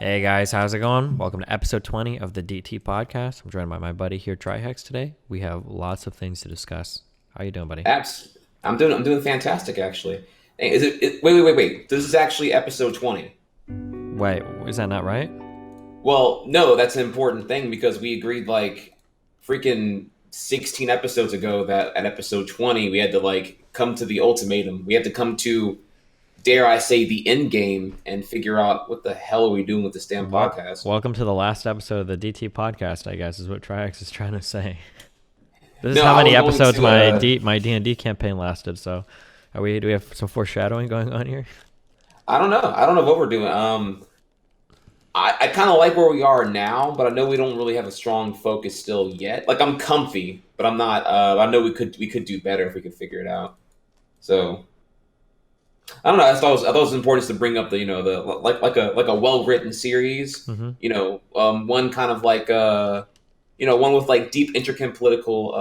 Hey guys, how's it going? Welcome to episode 20 of the DT podcast. I'm joined by my buddy here, Trihex. Today we have lots of things to discuss. How you doing, buddy? Abs. I'm doing fantastic actually. Hey, wait. This is actually episode 20. Wait, is that not right? Well, no, that's an important thing because we agreed like freaking 16 episodes ago that at episode 20 we had to like come to the ultimatum. We had to come to, dare I say, the end game and figure out what the hell are we doing with this damn podcast. Welcome to the last episode of the DT podcast, I guess, is what Trihex is trying to say. This is No, how I many was going episodes to. my D&D campaign lasted, so do we have some foreshadowing going on here? I don't know. I don't know what we're doing. I kind of like where we are now, but I know we don't really have a strong focus still yet. Like I'm comfy, but I'm not. I know we could do better if we could figure it out. So I don't know. I thought it was important to bring up the like a well written series. Mm-hmm. One kind of like one with like deep intricate political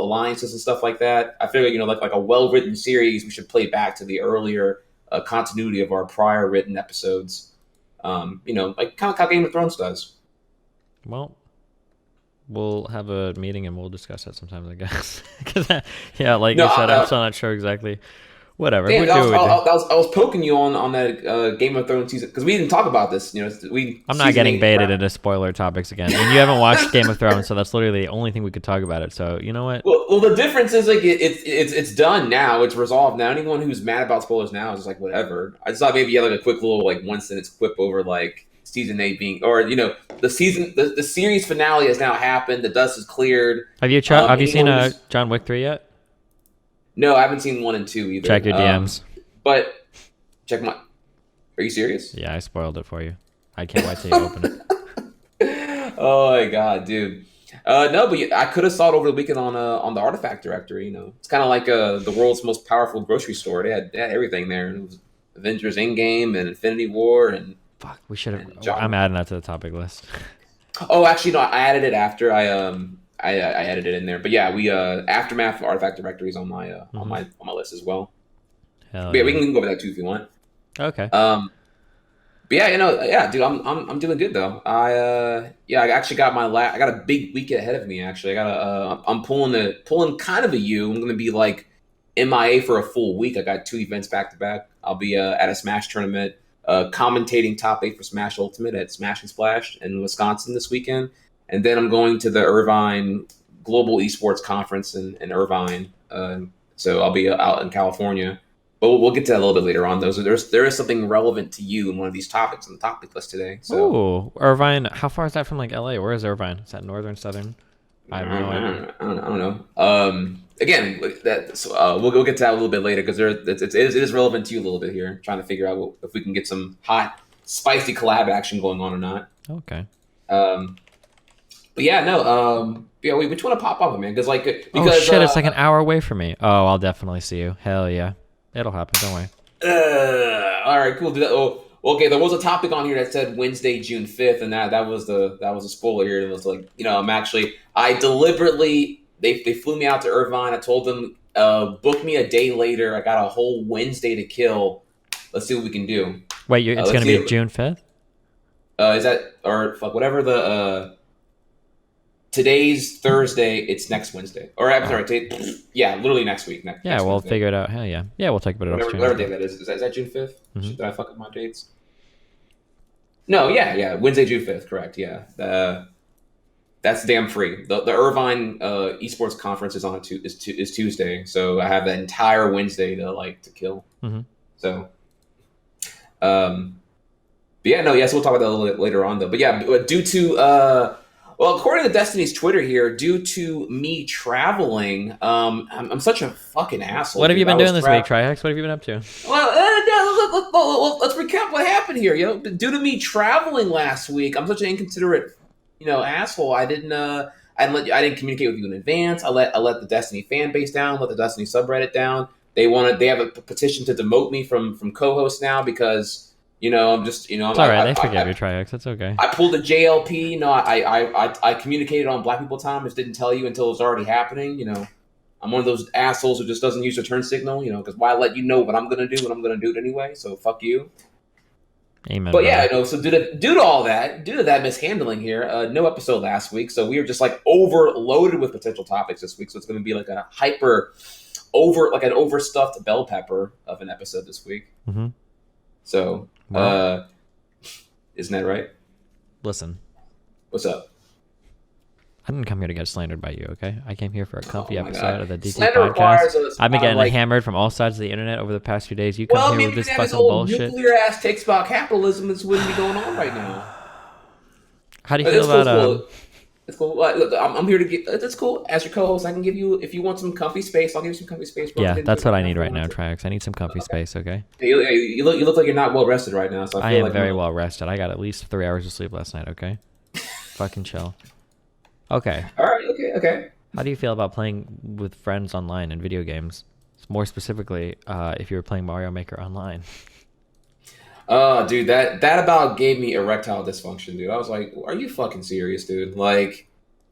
alliances and stuff like that. I figure like a well written series we should play back to the earlier continuity of our prior written episodes. Like kind of how Game of Thrones does. Well, we'll have a meeting and we'll discuss that sometimes, I guess. Because, yeah, like No, you said, I'm still not sure exactly. Whatever. damn, We do what we do. I was poking you on that Game of Thrones season because we didn't talk about this. We I'm not season getting eight. baited into spoiler topics again. And you haven't watched Game of Thrones, so that's literally the only thing we could talk about it. So, you know what? Well, the difference is like it's done now. It's resolved now. Anyone who's mad about spoilers now is just like whatever. I just thought maybe you had like a quick little like 1 sentence quip over like season 8 being, or the series finale has now happened. The dust is cleared. Have you seen Anyone who's John Wick 3 yet? No, I haven't seen 1 and 2 either. Check your DMs. But check my. Are you serious? Yeah, I spoiled it for you. I can't wait till you open it. Oh my god, dude. No, but I could have saw it over the weekend on the Artifact Directory. It's kind of like the world's most powerful grocery store. They had everything there. It was Avengers Endgame and Infinity War and. Fuck, we should have. And John. I'm adding that to the topic list. Oh, actually, no. I added it after I added it in there. But yeah, we Aftermath Artifact Directory is on my on my list as well. Hell But yeah, we yeah. can go over that too if you want. Okay. But yeah, yeah, dude, I'm doing good though. I actually got I got a big week ahead of me. Actually, I'm pulling kind of a U. I'm gonna be like MIA for a full week. I got 2 events back to back. I'll be at a Smash tournament, commentating top 8 for Smash Ultimate at Smash and Splash in Wisconsin this weekend, and then I'm going to the Irvine Global Esports Conference in Irvine. So I'll be out in California. But we'll get to that a little bit later on, though. So there is something relevant to you in one of these topics on the topic list today. So Ooh, Irvine. How far is that from like LA? Where is Irvine? Is that northern, southern? I have no idea. I don't know. Again, we'll get to that a little bit later because it is relevant to you a little bit here. Trying to figure out if we can get some hot, spicy collab action going on or not. Okay. But yeah, no. Yeah, which want to pop up, man? Because Oh shit! It's like an hour away from me. Oh, I'll definitely see you. Hell yeah, it'll happen. Don't worry. All right, cool. Do that. Oh, okay. There was a topic on here that said Wednesday, June 5th, and that was a spoiler here. It was like I deliberately they flew me out to Irvine. I told them book me a day later. I got a whole Wednesday to kill. Let's see what we can do. Wait, it's Let's gonna see be June 5th? Is that or fuck whatever the today's Thursday. It's next Wednesday. Or I'm sorry. Yeah, literally next week. Yeah, Next we'll Wednesday. figure it out. Hell yeah. Yeah, we'll talk about it off Whatever day stream. that is. Is that June 5th? Mhm. Did I fuck up my dates? No, yeah. Wednesday, June 5th, correct, yeah. That's damn free. The Irvine Esports Conference is is Tuesday, so I have that entire Wednesday to kill. Mhm. So, but yeah, no, yes, we'll talk about that a little bit later on, though. But yeah, due to, according to Destiny's Twitter here, due to me traveling, I'm such a fucking asshole. What have you dude. been doing this week, Trihex? What have you been up to? Well, let's recap what happened here. Due to me traveling last week, I'm such an inconsiderate, asshole. I didn't communicate with you in advance. I let the Destiny fan base down. Let the Destiny subreddit down. They have a petition to demote me from co-host now because I'm just It's all right. They forgive you, Trihex. That's okay. I pulled a JLP. I communicated on Black People Time. Just didn't tell you until it was already happening. I'm one of those assholes who just doesn't use the turn signal. Because why let you know what I'm gonna do when I'm gonna do it anyway? So fuck you. Amen, But yeah, brother. you know, so due to that mishandling here, no episode last week, so we were just like overloaded with potential topics this week. So it's going to be like a like an overstuffed bell pepper of an episode this week. Mm-hmm. So, Well, isn't that right? listen. What's up? I didn't come here to get slandered by you, okay? I came here for a comfy Oh my episode God. of the DT Slander podcast. requires I've been getting like, hammered from all sides of the internet over the past few days. You come well, here maybe with this that his fucking old bullshit. nuclear ass takes about capitalism. This wouldn't be going on right now. How do you feel about It's cool. Look, I'm here to get. That's cool. As your co-host, I can give you, if you want some comfy space, I'll give you some comfy space. Bro. Yeah, that's what I need right now, Trihex. I need some comfy space, okay? Hey, you look like you're not well rested right now. So I I feel am like very well rested. I got at least 3 hours of sleep last night, okay? Fucking chill. Okay. All right. Okay. How do you feel about playing with friends online in video games? More specifically, if you were playing Mario Maker online. Dude, that about gave me erectile dysfunction, dude. I was like, are you fucking serious, dude? Like,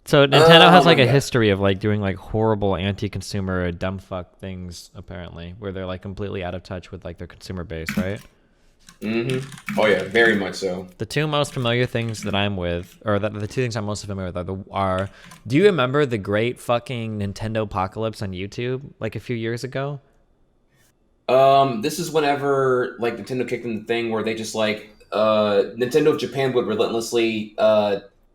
So Nintendo has like my a God. history of like doing like horrible anti-consumer dumb fuck things apparently, where they're like completely out of touch with like their consumer base, right? Oh yeah, very much so. The two most familiar things that I'm with, or the two things I'm most familiar with are do you remember the great fucking Nintendo apocalypse on YouTube like a few years ago? This is whenever like Nintendo kicked in the thing where they just like Nintendo of Japan would relentlessly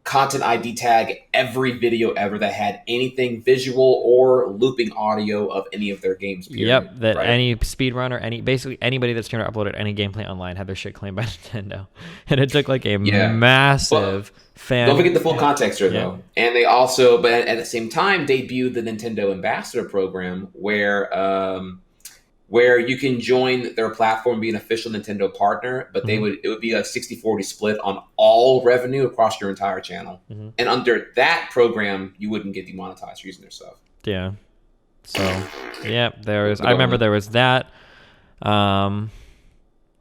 content ID tag every video ever that had anything visual or looping audio of any of their games. Period, Yep, that right? any speedrunner, basically anybody that's trying to upload any gameplay online had their shit claimed by Nintendo, and it took like a massive fan. Don't forget the full context here, Yeah. though. And they also, but at the same time, debuted the Nintendo Ambassador Program, where you can join their platform, be an official Nintendo partner, but it would be a 60-40 split on all revenue across your entire channel. And under that program, you wouldn't get demonetized for using their stuff. Yeah. So, yeah, I remember there was that. Doesn't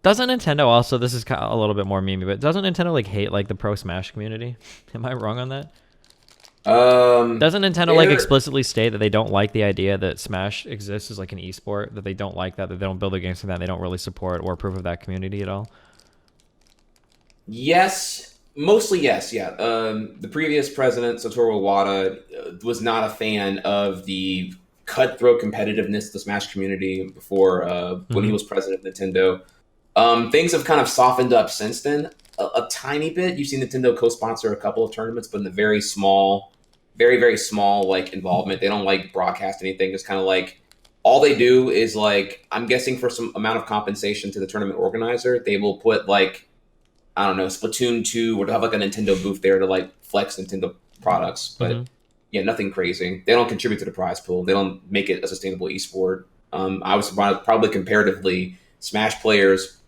Nintendo also, this is kind of a little bit more memey, but doesn't Nintendo like hate like the Pro Smash community? Am I wrong on that? Doesn't Nintendo like explicitly state that they don't like the idea that Smash exists as like an esport, that they don't like that they don't build their games for that, they don't really support or approve of that community at all? Yes, mostly yes, yeah. The previous president, Satoru Iwata, was not a fan of the cutthroat competitiveness of the Smash community before when he was president of Nintendo. Things have kind of softened up since then a tiny bit. You've seen Nintendo co-sponsor a couple of tournaments, but in the very small, very small like involvement. They don't like broadcast anything. It's kind of like all they do is like, I'm guessing for some amount of compensation to the tournament organizer, they will put like, I don't know, Splatoon 2, or they'll have like a Nintendo booth there to like flex Nintendo products. But yeah, nothing crazy. They don't contribute to the prize pool. They don't make it a sustainable esport. I was probably comparatively, Smash players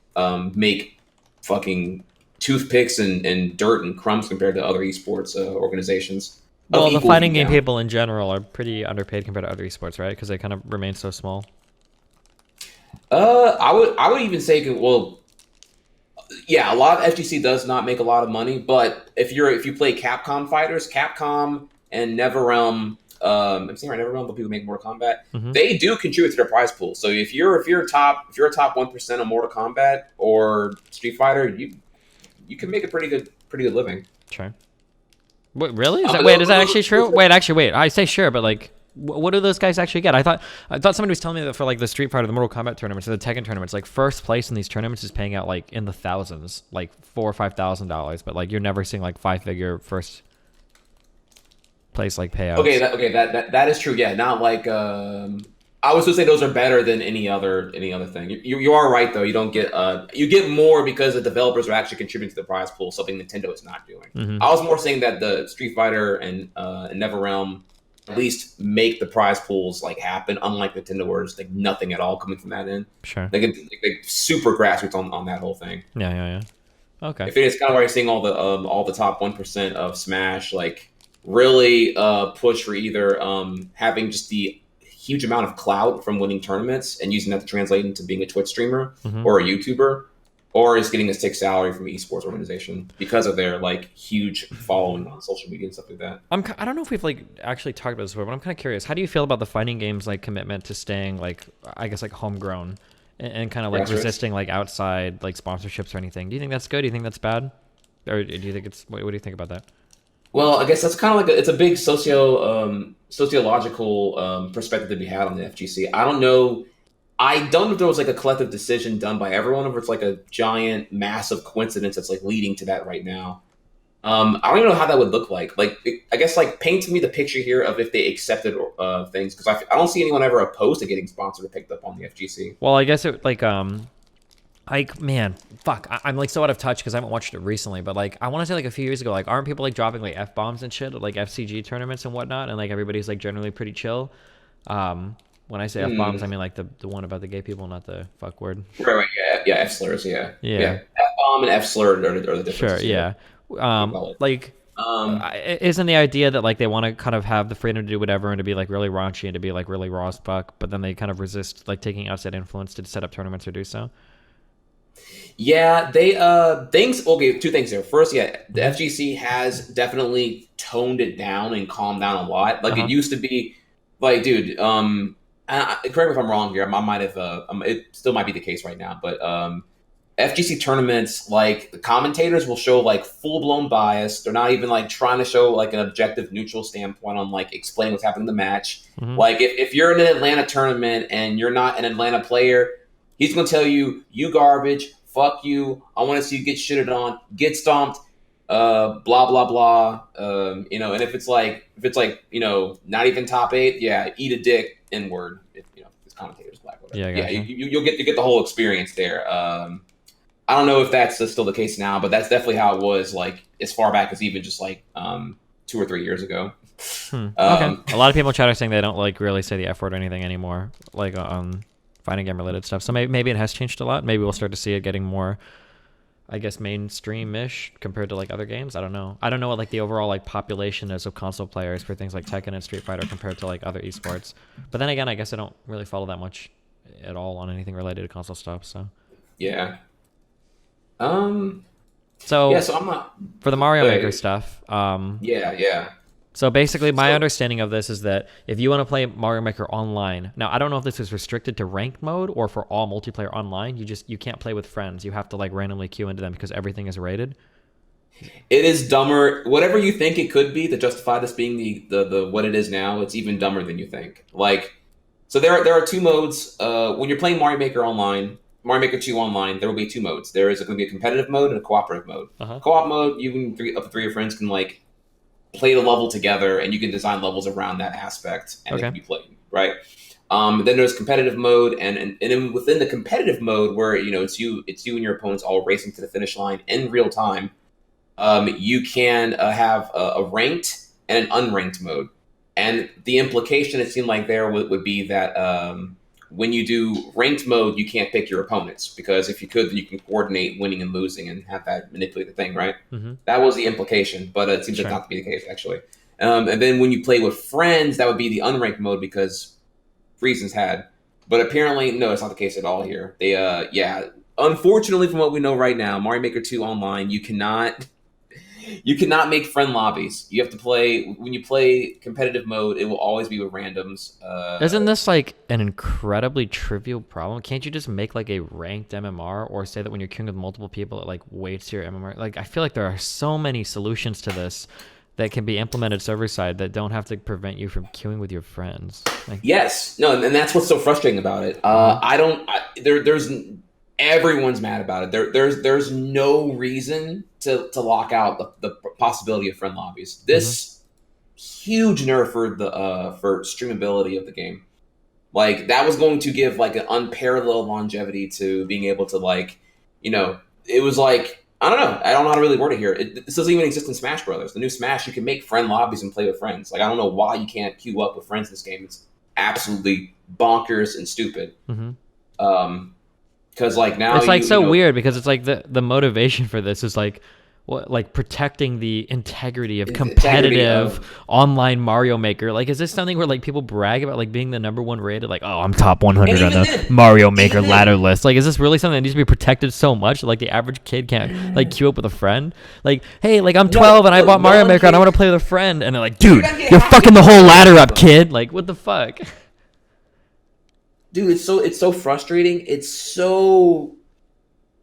make fucking toothpicks and dirt and crumbs compared to other esports organizations. Well, the fighting game people in general are pretty underpaid compared to other esports, right? Because they kind of remain so small. I would even say, well, yeah, a lot of FGC does not make a lot of money, but if you play Capcom fighters, Capcom and NetherRealm, I'm saying right, NetherRealm, the people who make Mortal Kombat, they do contribute to their prize pool. So if you're a top 1% of Mortal Kombat or Street Fighter, you can make a pretty good living. Sure. Wait, really? Is that actually true? Wait, I say sure, but like, what do those guys actually get? I thought somebody was telling me that for like the Street Fighter, the Mortal Kombat tournaments, or the Tekken tournaments, like first place in these tournaments is paying out like in the thousands, like $4,000 or $5,000, but like you're never seeing like 5-figure first place like payouts. Okay, that is true. Yeah, not like I was gonna say those are better than any other thing. You are right though. You don't get you get more because the developers are actually contributing to the prize pool, something Nintendo is not doing. I was more saying that the Street Fighter and NetherRealm at least make the prize pools like happen, unlike Nintendo, where there's like nothing at all coming from that end. Sure. They super grassroots on that whole thing. Yeah. Okay. If it's kind of where you're seeing all the top 1% of Smash like really push for either having just the huge amount of clout from winning tournaments and using that to translate into being a Twitch streamer or a YouTuber, or is getting a stick salary from an esports organization because of their like huge following on social media and stuff like that. I don't know if we've like actually talked about this before, but I'm kind of curious. How do you feel about the fighting games like commitment to staying like, I guess, like homegrown and kind of like resisting like outside like sponsorships or anything. Do you think that's good? Do you think that's bad? Or do you think it's, what do you think about that? Well, I guess that's kind of like it's a big sociological perspective to be had on the FGC. I don't know. I don't know if there was like a collective decision done by everyone, or if it's like a giant, massive coincidence that's like leading to that right now. I don't even know how that would look like. Like, I guess like paint to me the picture here of if they accepted things, because I don't see anyone ever opposed to getting sponsored or picked up on the FGC. Well, I guess it like man, fuck, I'm like so out of touch because I haven't watched it recently. But like, I want to say like a few years ago, like aren't people like dropping like F-bombs and shit at like FCG tournaments and whatnot, and like everybody's like generally pretty chill. When I say F-bombs, I mean like the one about the gay people, not the fuck word. Right, yeah, F-slurs, yeah. F-bomb and F-slurred are the differences. Sure, yeah. Isn't the idea that like they want to kind of have the freedom to do whatever and to be like really raunchy and to be like really raw as fuck, but then they kind of resist like taking outside influence to set up tournaments or do so? Yeah, they things. Okay, two things there. First, yeah, the FGC has definitely toned it down and calmed down a lot. Like it used to be, like, dude. Correct me if I'm wrong here. I might have. It still might be the case right now, but FGC tournaments, like the commentators will show like full blown bias. They're not even like trying to show like an objective, neutral standpoint on like explaining what's happening in the match. Like if you're in an Atlanta tournament and you're not an Atlanta player, he's gonna tell you garbage. Fuck you. I want to see you get shitted on, get stomped, blah blah blah. And if it's like not even top 8, yeah, eat a dick, N-word. If this commentator's black, whatever. Yeah, you'll get the whole experience there. I don't know if that's still the case now, but that's definitely how it was like as far back as even just like 2 or 3 years ago. Okay. A lot of people in chat are saying they don't like really say the F word or anything anymore, like on fighting game related stuff. So maybe it has changed a lot. Maybe we'll start to see it getting more, I guess, mainstream-ish compared to like other games. I don't know. I don't know what like the overall like population is of console players for things like Tekken and Street Fighter compared to like other esports. But then again, I guess I don't really follow that much at all on anything related to console stuff. So yeah. So I'm not for the Mario Maker stuff. Yeah. So basically, my understanding of this is that if you want to play Mario Maker online, now I don't know if this is restricted to ranked mode or for all multiplayer online. You can't play with friends. You have to like randomly queue into them because everything is rated. It is dumber. Whatever you think it could be to justify this being the what it is now, it's even dumber than you think. Like, so there are 2 modes. When you're playing Mario Maker online, Mario Maker 2 online, there will be 2 modes. There is going to be a competitive mode and a cooperative mode. Co-op mode, you can up to 3 of your friends can like play the level together, and you can design levels around that aspect, and it can be played, right? Then there's competitive mode, and then within the competitive mode, where it's you and your opponents all racing to the finish line in real time. You can have a ranked and an unranked mode, and the implication it seemed like there would be that when you do ranked mode, you can't pick your opponents, because if you could, then you can coordinate winning and losing and have that manipulate the thing, right? That was the implication, but it seems like not to be the case, actually. And then when you play with friends, that would be the unranked mode, because reasons had. But apparently, no, it's not the case at all here. They, unfortunately, from what we know right now, Mario Maker 2 online, you cannot make friend lobbies. You have to play, when you play competitive mode, it will always be with randoms. Isn't this like an incredibly trivial problem? Can't you just make like a ranked MMR, or say that when you're queuing with multiple people, it like weights your MMR? Like, I feel like there are so many solutions to this that can be implemented server side that don't have to prevent you from queuing with your friends. Like, yes, no, and that's what's so frustrating about it. There's everyone's mad about it. There's no reason to lock out the possibility of friend lobbies. This huge nerf for streamability of the game. Like, that was going to give like an unparalleled longevity to being able to like, it was like, I don't know how to really word it here. This doesn't even exist in Smash Brothers. The new Smash, you can make friend lobbies and play with friends. Like, I don't know why you can't queue up with friends in this game. It's absolutely bonkers and stupid. Because like now it's like weird, because it's like the motivation for this is like like protecting the integrity of competitive online Mario Maker. Like, is this something where like people brag about like being the #1 rated, like, oh, I'm top 100 on the Mario Maker ladder list? Like, is this really something that needs to be protected so much like the average kid can't like queue up with a friend? Like, hey, like I'm 12 and I bought Mario Maker and I want to play with a friend, and they're like, dude, you're fucking the whole ladder up, kid. Like, what the fuck? dude, it's so frustrating. It's so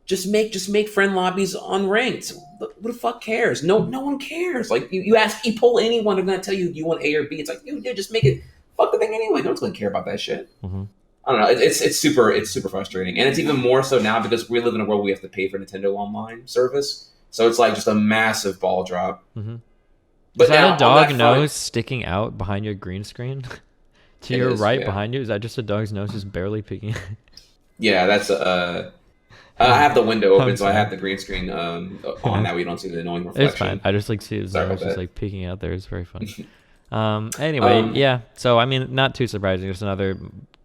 just make friend lobbies unranked. Who the fuck cares? No one cares. Like you poll anyone, they're gonna tell you you want A or B. It's like, dude, just make it fuck the thing anyway. No one's gonna care about that shit. Mm-hmm. I don't know. It's super frustrating, and it's even more so now because we live in a world where we have to pay for Nintendo Online service. So it's like just a massive ball drop. Mm-hmm. But is that now, a dog that nose front, sticking out behind your green screen? To it your is, right yeah. behind you? Is that just a dog's nose just barely peeking? Yeah, that's I have the window I'm open, so I sorry. have the green screen on. That we don't see the annoying reflection. It's fine. I just like see his Sorry nose about just that. like peeking out there. It's very funny. Anyway, yeah. So I mean, not too surprising. Just another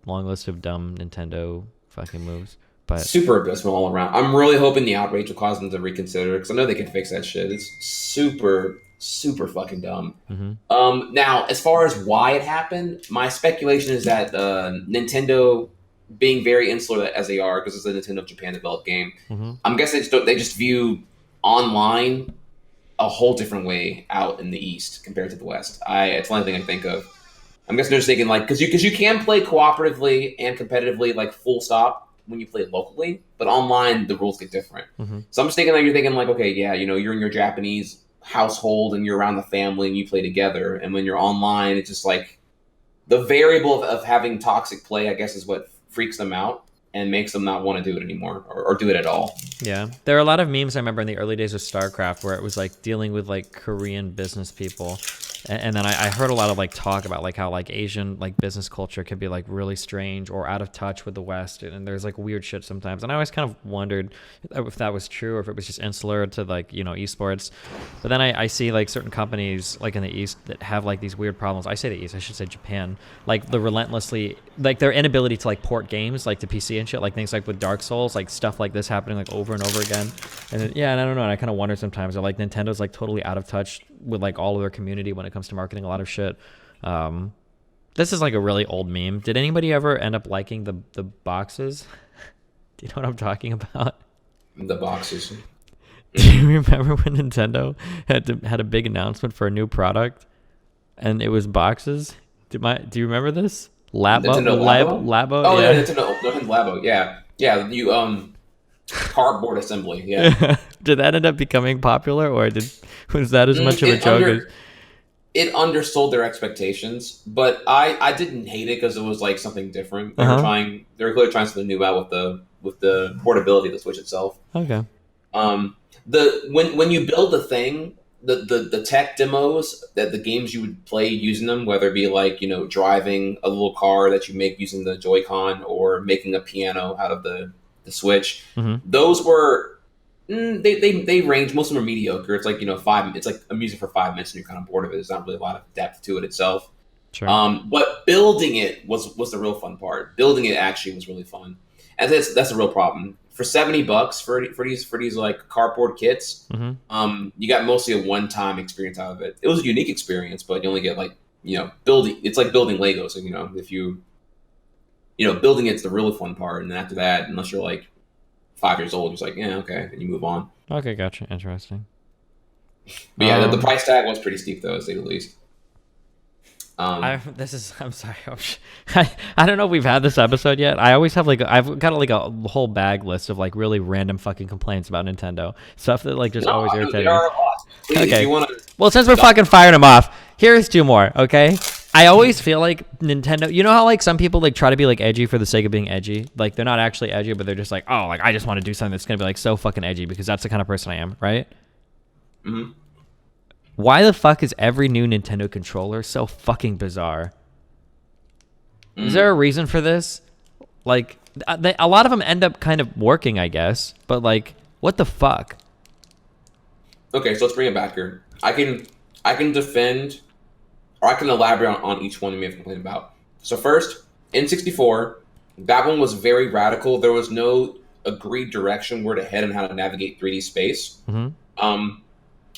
long list of dumb Nintendo fucking moves. But Super abysmal all around. I'm really hoping the outrage will cause them to reconsider because I know they can fix that shit. It's super fucking dumb. mm-hmm. Now, as far as why it happened, my speculation is that Nintendo, being very insular as they are, because it's a Nintendo Japan developed game, Mm-hmm. I'm guessing they just view online a whole different way out in the East compared to the West. It's the only thing I think of. I'm guessing they're just thinking like because you can play cooperatively and competitively like full stop when you play locally, but online the rules get different. Mm-hmm. So I'm just thinking like you're thinking like, okay, yeah, you're in your Japanese household and you're around the family and you play together, and when you're online, it's just like the variable of having toxic play, I guess, is what freaks them out and makes them not want to do it anymore or do it at all. Yeah, there are a lot of memes I remember in the early days of StarCraft where it was like dealing with like Korean business people, and then I heard a lot of like talk about like how like Asian like business culture could be like really strange or out of touch with the West, and there's like weird shit sometimes. And I always kind of wondered if that was true or if it was just insular to like esports. But then I see like certain companies like in the East that have like these weird problems. I say the East, I should say Japan, like the relentlessly like their inability to like port games like to PC and shit, like things like with Dark Souls, like stuff like this happening like over and over again. And then, yeah, and I don't know, and I kind of wonder sometimes are like Nintendo's like totally out of touch with like all of their community when it comes to marketing a lot of shit. This is like a really old meme. Did anybody ever end up liking the boxes? Do you know what I'm talking about? The boxes. Do you remember when Nintendo had a big announcement for a new product, and it was boxes? Do you remember this? Nintendo Labo? Labo. Oh Yeah. yeah, Nintendo Labo. Yeah. You cardboard assembly. Yeah. Did that end up becoming popular, or was that as much of a joke? It undersold their expectations, but I didn't hate it because it was like something different. They were clearly trying something new out with the portability of the Switch itself. Okay. When you build the thing, the tech demos that the games you would play using them, whether it be like driving a little car that you make using the Joy-Con or making a piano out of the Switch, those were they range. Most of them are mediocre. It's like it's like a music for 5 minutes and you're kind of bored of it. There's not really a lot of depth to it itself. Sure. But building it was the real fun part. Building it actually was really fun, and that's a real problem. For $70 for these like cardboard kits, you got mostly a one-time experience out of it. It was a unique experience, but you only get like building. It's like building Legos. So if building it's the really fun part, and then after that, unless you're like 5 years old, you're just like, yeah, okay, and you move on. Okay, gotcha. Interesting. But yeah, the price tag was pretty steep though, to say the least. I'm sorry. I don't know if we've had this episode yet. I always have I've got like a whole bag list of like really random fucking complaints about Nintendo. Stuff that like just always irritates me. Please, okay. If you well, since we're fucking firing them off, here's 2 more, okay? I always feel like Nintendo, you know how like some people like try to be like edgy for the sake of being edgy? Like they're not actually edgy, but they're just like, oh, like I just want to do something that's going to be like so fucking edgy because that's the kind of person I am, right? Mm-hmm. Why the fuck is every new Nintendo controller so fucking bizarre? Is there a reason for this? Like, a lot of them end up kind of working, I guess. But, like, what the fuck? Okay, so let's bring it back here. I can defend, or I can elaborate on each one you may have complained about. So first, N64, that one was very radical. There was no agreed direction where to head and how to navigate 3D space.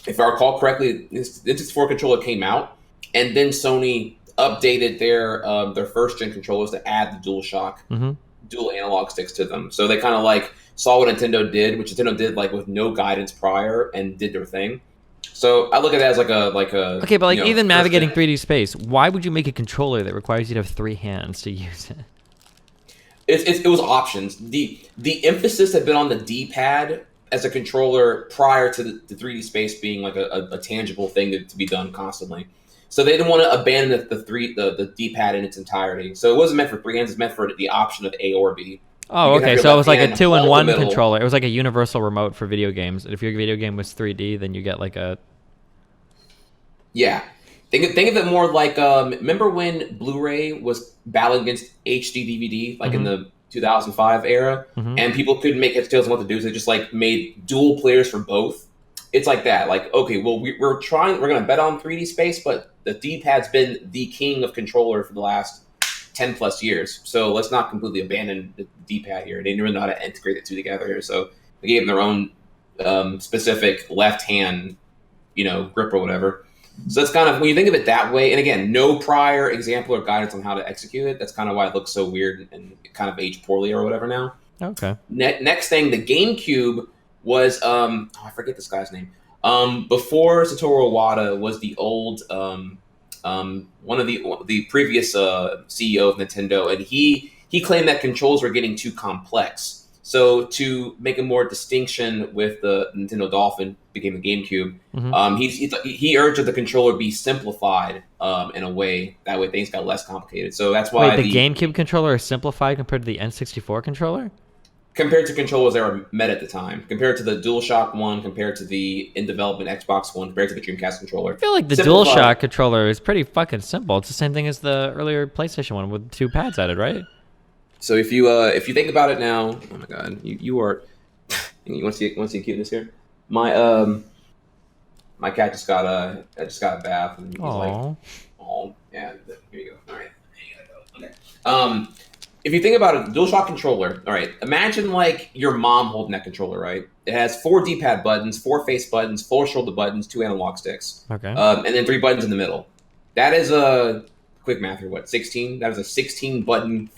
If I recall correctly, the N64 controller came out, and then Sony updated their first gen controllers to add the DualShock dual analog sticks to them. So they kind of like saw what Nintendo did, which Nintendo did like with no guidance prior, and did their thing. So I look at that as like a okay, but like even navigating 3D space, why would you make a controller that requires you to have 3 hands to use it? it was options. The emphasis had been on the D-pad as a controller prior to the 3D space being like a tangible thing to be done constantly. So they didn't want to abandon the D-pad in its entirety. So it wasn't meant for three hands. It's meant for the option of A or B. Oh, okay. So it was like a 2-in-1 controller. It was like a universal remote for video games. If your video game was 3D, then you get like a... Yeah. Think of it more like, remember when Blu-ray was battling against HD DVD, like in the 2005 era, and people couldn't make heads or tails on what to do, so they just like made dual players for both? It's like that. Like, okay, well, we're going to bet on 3D space, but the D-pad's been the king of controller for the last 10 plus years. So let's not completely abandon the D-pad here. They didn't really know how to integrate the two together here. So they gave them their own specific left hand, grip or whatever. So that's kind of, when you think of it that way, and again, no prior example or guidance on how to execute it. That's kind of why it looks so weird and kind of aged poorly or whatever now. Okay. Next thing, the GameCube was, I forget this guy's name. Before Satoru Iwata was the old, one of the previous CEO of Nintendo, and he claimed that controls were getting too complex. So to make a more distinction with the Nintendo Dolphin, became the GameCube. He urged that the controller be simplified in a way that way things got less complicated. So that's why the GameCube controller is simplified compared to the N64 controller. Compared to controllers that were met at the time, compared to the DualShock 1, compared to the in development Xbox One, compared to the Dreamcast controller. I feel like the DualShock controller is pretty fucking simple. It's the same thing as the earlier PlayStation one with 2 pads added, right? So if you think about it now, oh my god, you are. You want to see cuteness here? My cat just got a bath and he's like, oh yeah, here you go. All right, there you go. Okay. If you think about it, the DualShock controller, all right, imagine like your mom holding that controller, right? It has 4 D-pad buttons, 4 face buttons, 4 shoulder buttons, 2 analog sticks. Okay. And then 3 buttons in the middle. That is a, quick math here, what, 16? That is a 16-button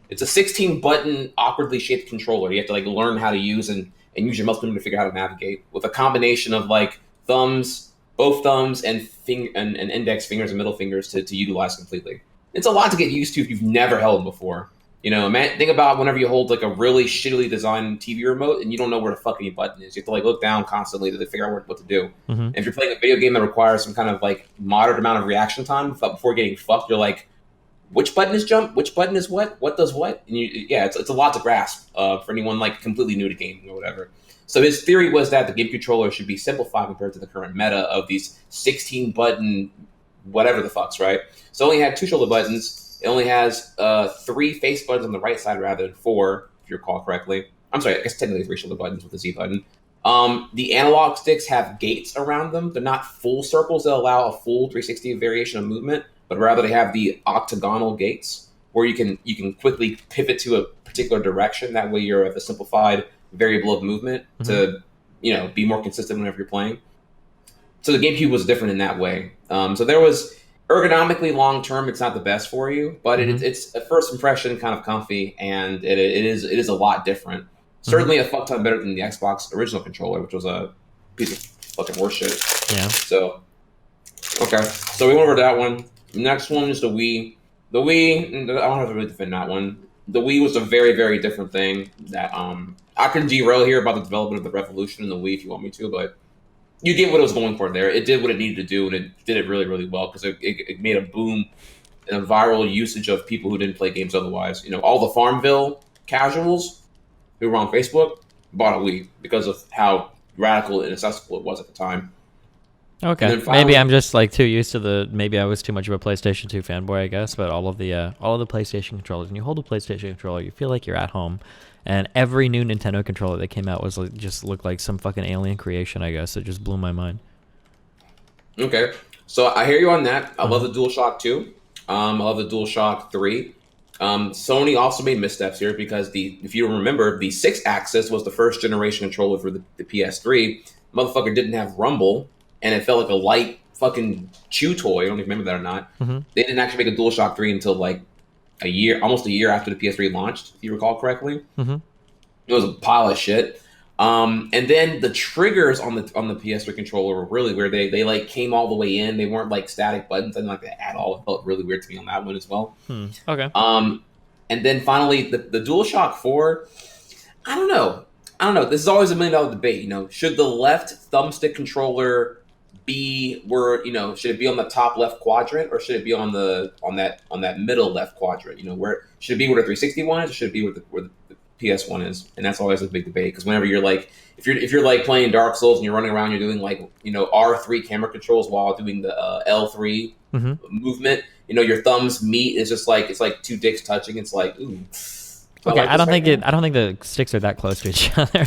it's a 16-button awkwardly shaped controller. You have to like learn how to use and use your muscle memory to figure out how to navigate with a combination of like both thumbs and index fingers and middle fingers to utilize completely. It's a lot to get used to if you've never held them before. Think about whenever you hold like a really shittily designed TV remote and you don't know where the fuck any button is. You have to like look down constantly to figure out what to do. And if you're playing a video game that requires some kind of like moderate amount of reaction time before getting fucked, you're like, which button is jump? Which button is what? What does what? And it's a lot to grasp for anyone like completely new to gaming or whatever. So his theory was that the game controller should be simplified compared to the current meta of these 16-button whatever the fucks, right? So it only had 2 shoulder buttons. It only has 3 face buttons on the right side rather than 4, if you recall correctly. I'm sorry, I guess technically 3 shoulder buttons with the Z button. The analog sticks have gates around them. They're not full circles that allow a full 360 variation of movement, but rather they have the octagonal gates where you can quickly pivot to a particular direction. That way you're at a simplified variable of movement to be more consistent whenever you're playing. So the GameCube was different in that way. So there was ergonomically long term, it's not the best for you, but it's a first impression kind of comfy, and it is a lot different. Certainly a fuck ton better than the Xbox original controller, which was a piece of fucking horse shit. Yeah. So okay, so we went over that one. Next one is the Wii. The Wii, I don't have to really defend that one. The Wii was a very, very different thing that I can derail here about the development of the revolution in the Wii if you want me to, but you get what it was going for there. It did what it needed to do, and it did it really, really well because it made a boom and a viral usage of people who didn't play games otherwise. All the Farmville casuals who were on Facebook bought a Wii because of how radical and accessible it was at the time. Okay, finally, maybe I'm just like too used to maybe I was too much of a PlayStation 2 fanboy, I guess. But all of the PlayStation controllers, when you hold a PlayStation controller, you feel like you're at home. And every new Nintendo controller that came out was like, just looked like some fucking alien creation, I guess. It just blew my mind. Okay, so I hear you on that. I love the DualShock 2. I love the DualShock 3. Sony also made missteps here because if you remember, the 6-axis was the first generation controller for the PS3. Motherfucker didn't have rumble, and it felt like a light fucking chew toy. I don't even remember that or not. They didn't actually make a DualShock 3 until like almost a year after the PS3 launched, if you recall correctly. It was a pile of shit. And then the triggers on the PS3 controller were really weird. They like came all the way in. They weren't like static buttons. I didn't like that at all. It felt really weird to me on that one as well. Okay. And then finally, the DualShock 4. I don't know. I don't know. This is always $1 million debate. Should the left thumbstick controller be should it be on the top left quadrant, or should it be on that middle left quadrant? Where should it be where the 360 one is, or should it be where the PS1 is? And that's always a big debate, because whenever you're like, if you're like playing Dark Souls and you're running around, you're doing like R3 camera controls while doing the L3 movement. Your thumbs meet. It's just like it's like two dicks touching. It's like, ooh. Okay, I don't think the sticks are that close to each other.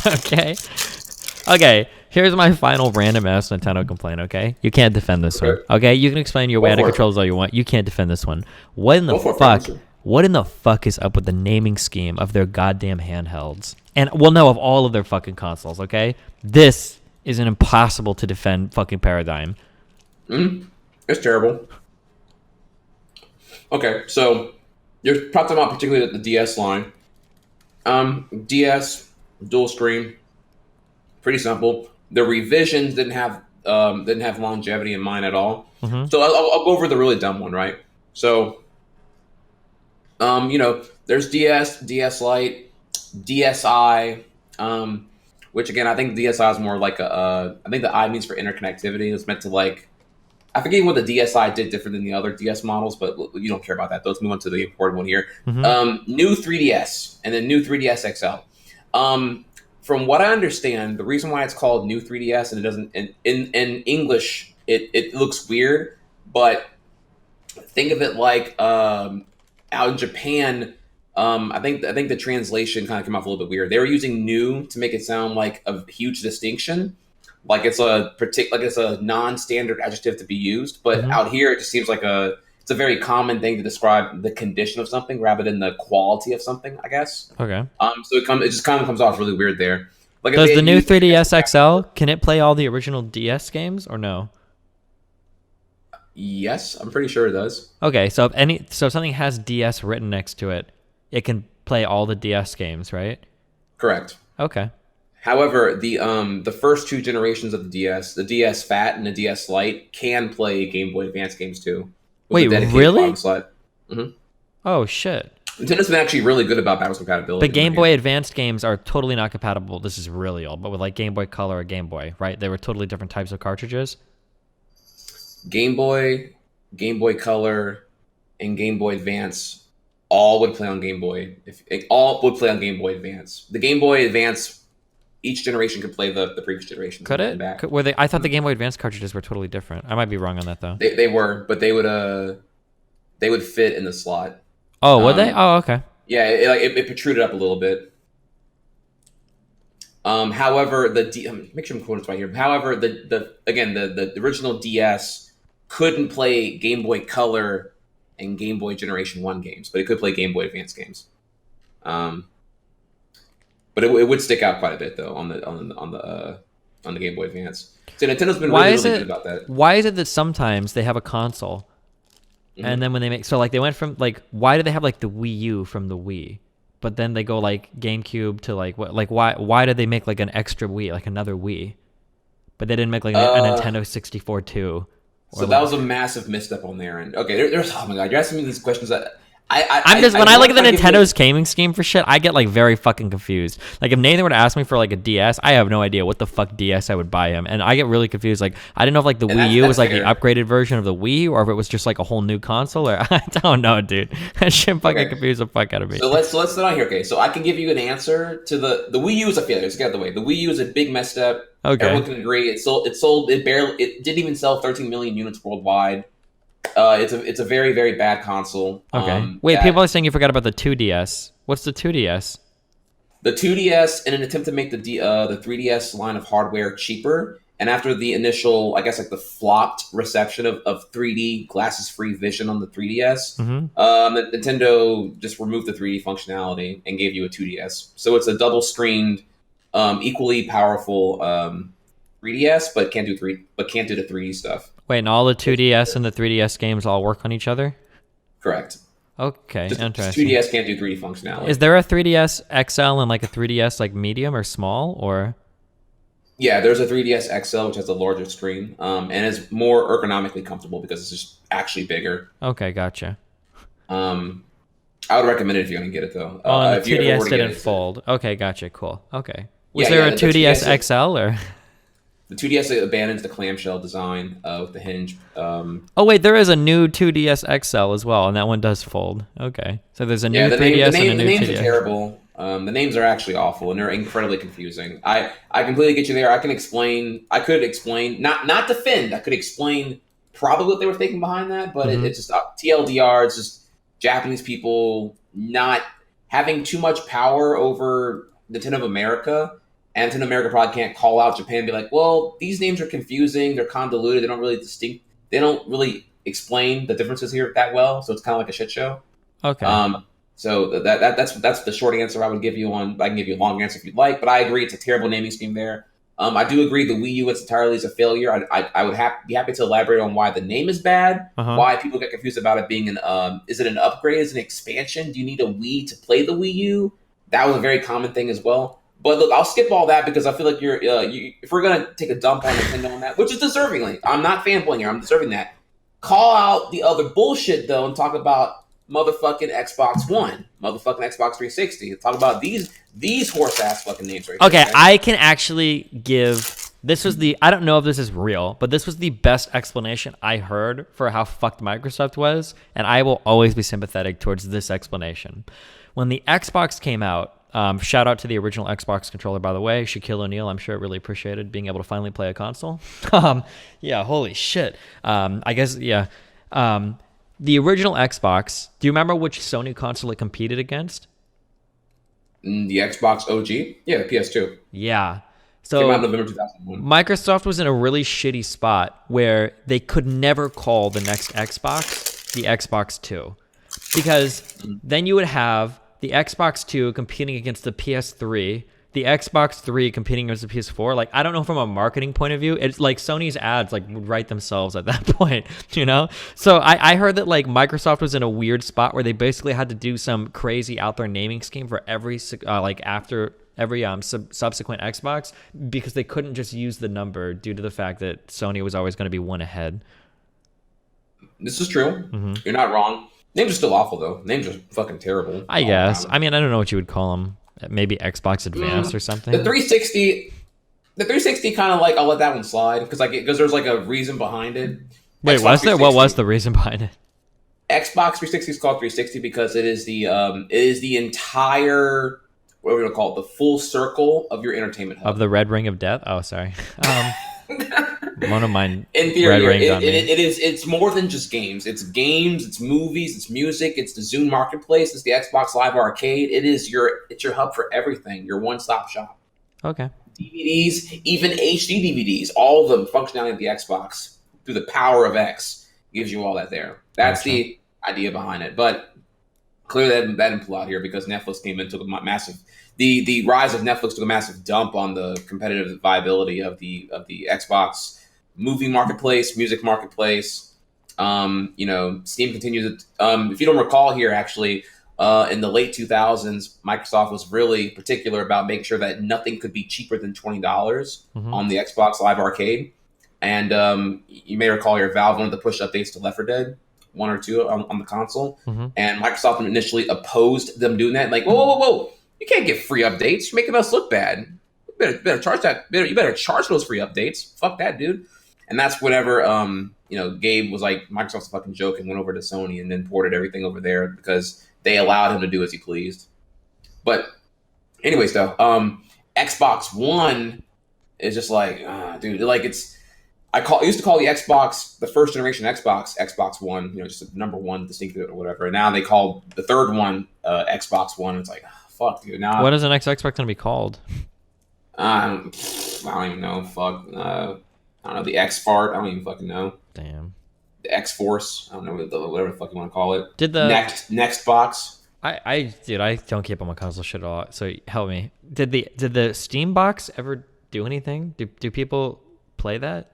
Okay, here's my final random ass Nintendo complaint. Okay, you can't defend this one. Okay, you can explain your way out of controls all you want. You can't defend this one. What in the fuck? What in the fuck is up with the naming scheme of their goddamn handhelds? And of all of their fucking consoles. Okay, this is an impossible to defend fucking paradigm. It's terrible. Okay, so you're talking about particularly the DS line. DS dual screen, pretty simple. The revisions didn't have longevity in mind at all. So I'll go over the really dumb one, right? So, there's DS, DS Lite, DSi, which again I think DSi is more like I think the I means for interconnectivity. It's meant to like. I forget what the DSi did different than the other DS models, but you don't care about that. Let's move on to the important one here. New 3DS and then new 3DS XL. From what I understand, the reason why it's called new 3DS and it doesn't in English it looks weird, but think of it like out in Japan. I think the translation kind of came off a little bit weird. They were using new to make it sound like a huge distinction. Like it's a non-standard adjective to be used, but out here it just seems like it's a very common thing to describe the condition of something rather than the quality of something, I guess. Okay. So it just kind of comes off really weird there. Like, does the new 3DS XL, can it play all the original DS games or no? Yes, I'm pretty sure it does. Okay, so if something has DS written next to it, it can play all the DS games, right? Correct. Okay. However, the first two generations of the DS Fat and the DS Lite, can play Game Boy Advance games too. Wait, really? Mm-hmm. Oh shit! Nintendo's been actually really good about backwards compatibility. But Game Boy Advanced games are totally not compatible. This is really old, but with like Game Boy Color or Game Boy, right? They were totally different types of cartridges. Game Boy Color, and Game Boy Advance all would play on Game Boy. All would play on Game Boy Advance. The Game Boy Advance. Each generation could play the previous generation. Could it? Were they? I thought the Game Boy Advance cartridges were totally different. I might be wrong on that though. They were, but they would fit in the slot. Oh, would they? Oh, okay. Yeah, it protruded up a little bit. However, make sure I'm quoting this right here. However, the original DS couldn't play Game Boy Color and Game Boy Generation 1 games, but it could play Game Boy Advance games. But it would stick out quite a bit though on the Game Boy Advance. So Nintendo's been really good about that. Why is it that sometimes they have a console, and then when they make they went from why do they have like the Wii U from the Wii, but then they go like GameCube to why did they make like an extra Wii, like another Wii, but they didn't make like a Nintendo 64 too? So that was a massive misstep on their end. Okay, there's oh my god, you're asking me these questions that. When I look at the Nintendo's gaming scheme for shit, I get like very fucking confused. Like if Nathan were to ask me for like a DS, I have no idea what the fuck DS I would buy him, and I get really confused. Like I didn't know if like the Wii U was like the upgraded version of the Wii, or if it was just like a whole new console, or I don't know, dude. That shit fucking confused the fuck out of me. So let's sit on here. Okay, so I can give you an answer to the Wii U is a failure. Let's get out of the way. The Wii U is a big messed up. Okay, everyone can agree. It didn't even sell 13 million units worldwide. It's a very, very bad console. Okay. Wait, people are saying you forgot about the 2DS. What's the 2DS? The 2DS, in an attempt to make the 3DS line of hardware cheaper, and after the initial, I guess like the flopped reception of 3D glasses-free vision on the 3DS, Nintendo just removed the 3D functionality and gave you a 2DS. So it's a double-screened, equally powerful 3DS, but can't do the 3D stuff. Wait, and all the 2DS and the 3DS games all work on each other? Correct. Okay, interesting. Just 2DS can't do 3D functionality. Is there a 3DS XL and like a 3DS like medium or small, or? Yeah, there's a 3DS XL which has a larger screen, and is more ergonomically comfortable because it's just actually bigger. Okay, gotcha. I would recommend it if you're gonna get it though. Oh, and the If you ever were 2DS to get didn't it, fold. Okay, gotcha. Cool. Okay. Was yeah, there yeah. a The 2DS 2DS, XL or? the 2DS abandons the clamshell design with the hinge. Oh wait, there is a new 2DS XL as well, and that one does fold. Okay, so there's a Yeah, new 3DS and a the new names are 2DS. terrible. The names are actually awful and they're incredibly confusing. I completely get you there. I can explain. I could explain, not defend. I could explain probably what they were thinking behind that, but Mm-hmm. it's just TLDR. It's just Japanese people not having too much power over Nintendo of America, and Nintendo America probably can't call out Japan and be like, well, these names are confusing. They're convoluted. They don't really distinct. They don't really explain the differences here that well. So it's kind of like a shit show. Okay. So that's the short answer I would give you on. I can give you a long answer if you'd like, but I agree it's a terrible naming scheme there. I do agree the Wii U it's entirely is a failure. I would be happy to elaborate on why the name is bad, Uh-huh. why people get confused about it being an is it an upgrade, is it an expansion? Do you need a Wii to play the Wii U? That was a very common thing as well. But look, I'll skip all that because I feel like if we're gonna take a dump on Nintendo on that, which is deservingly, I'm not fanboying here. I'm deserving that. Call out the other bullshit though and talk about motherfucking Xbox One, motherfucking Xbox 360. Talk about these horse ass fucking names right Okay, here. I can actually give. This was I don't know if this is real, but this was the best explanation I heard for how fucked Microsoft was, and I will always be sympathetic towards this explanation. When the Xbox came out, shout out to the original Xbox controller, by the way, Shaquille O'Neal. I'm sure it really appreciated being able to finally play a console. Yeah, holy shit. I guess, yeah. The original Xbox, do you remember which Sony console it competed against? The Xbox OG, yeah, the PS2 Yeah. came out in So November 2001. Microsoft was in a really shitty spot where they could never call the next Xbox the Xbox 2. Because then you would have the Xbox 2 competing against the PS3, the Xbox 3 competing against the PS4. Like, I don't know, from a marketing point of view, it's like Sony's ads like would write themselves at that point, you know? So I heard that like Microsoft was in a weird spot where they basically had to do some crazy out there naming scheme for every after every subsequent Xbox, because they couldn't just use the number due to the fact that Sony was always going to be one ahead. This is true. You're not wrong. Names are still awful though. Names are fucking terrible. I guess. I mean, I don't know what you would call them. Maybe Xbox Advanced or something. The 360 kind of like I'll let that one slide because there's like a reason behind it. Wait, Xbox was there? 360 What was the reason behind it? Xbox 360 is called 360 because it is the entire, what are we gonna call it, the full circle of your entertainment hub. Of the Red Ring of Death? Oh, sorry. One of mine. In theory, red rings on me. it's more than just games. It's games, it's movies, it's music, it's the Zune Marketplace, it's the Xbox Live Arcade. It's your hub for everything. Your one-stop shop. Okay. DVDs, even HD DVDs, all of them functionality of the Xbox through the power of X gives you all that there. That's the idea behind it. But clearly that didn't pull out here because Netflix came in and took a massive. The rise of Netflix took a massive dump on the competitive viability of the Xbox movie marketplace, music marketplace. Steam continues. If you don't recall here, actually, in the late 2000s, Microsoft was really particular about making sure that nothing could be cheaper than $20 on the Xbox Live Arcade. And you may recall here, Valve wanted to push updates to Left 4 Dead 1 or 2 on the console. And Microsoft initially opposed them doing that. Like, whoa. You can't get free updates. You're making us look bad. You better charge that. You better charge those free updates. Fuck that, dude. And that's whenever Gabe was like, Microsoft's a fucking joke, and went over to Sony and then ported everything over there because they allowed him to do as he pleased. But anyways, though, Xbox One is just like, dude, like I used to call the Xbox, the first generation Xbox One, just a number one distinctive or whatever. And now they call the third one Xbox One. It's like, fuck, dude. Now What is the next Xbox going to be called? I don't even know. Fuck. I don't know. The X fart. I don't even fucking know. Damn. The X Force. I don't know whatever the fuck you want to call it. Did the next box? I don't keep on my console shit at all. So help me. Did the Steam box ever do anything? Do people play that?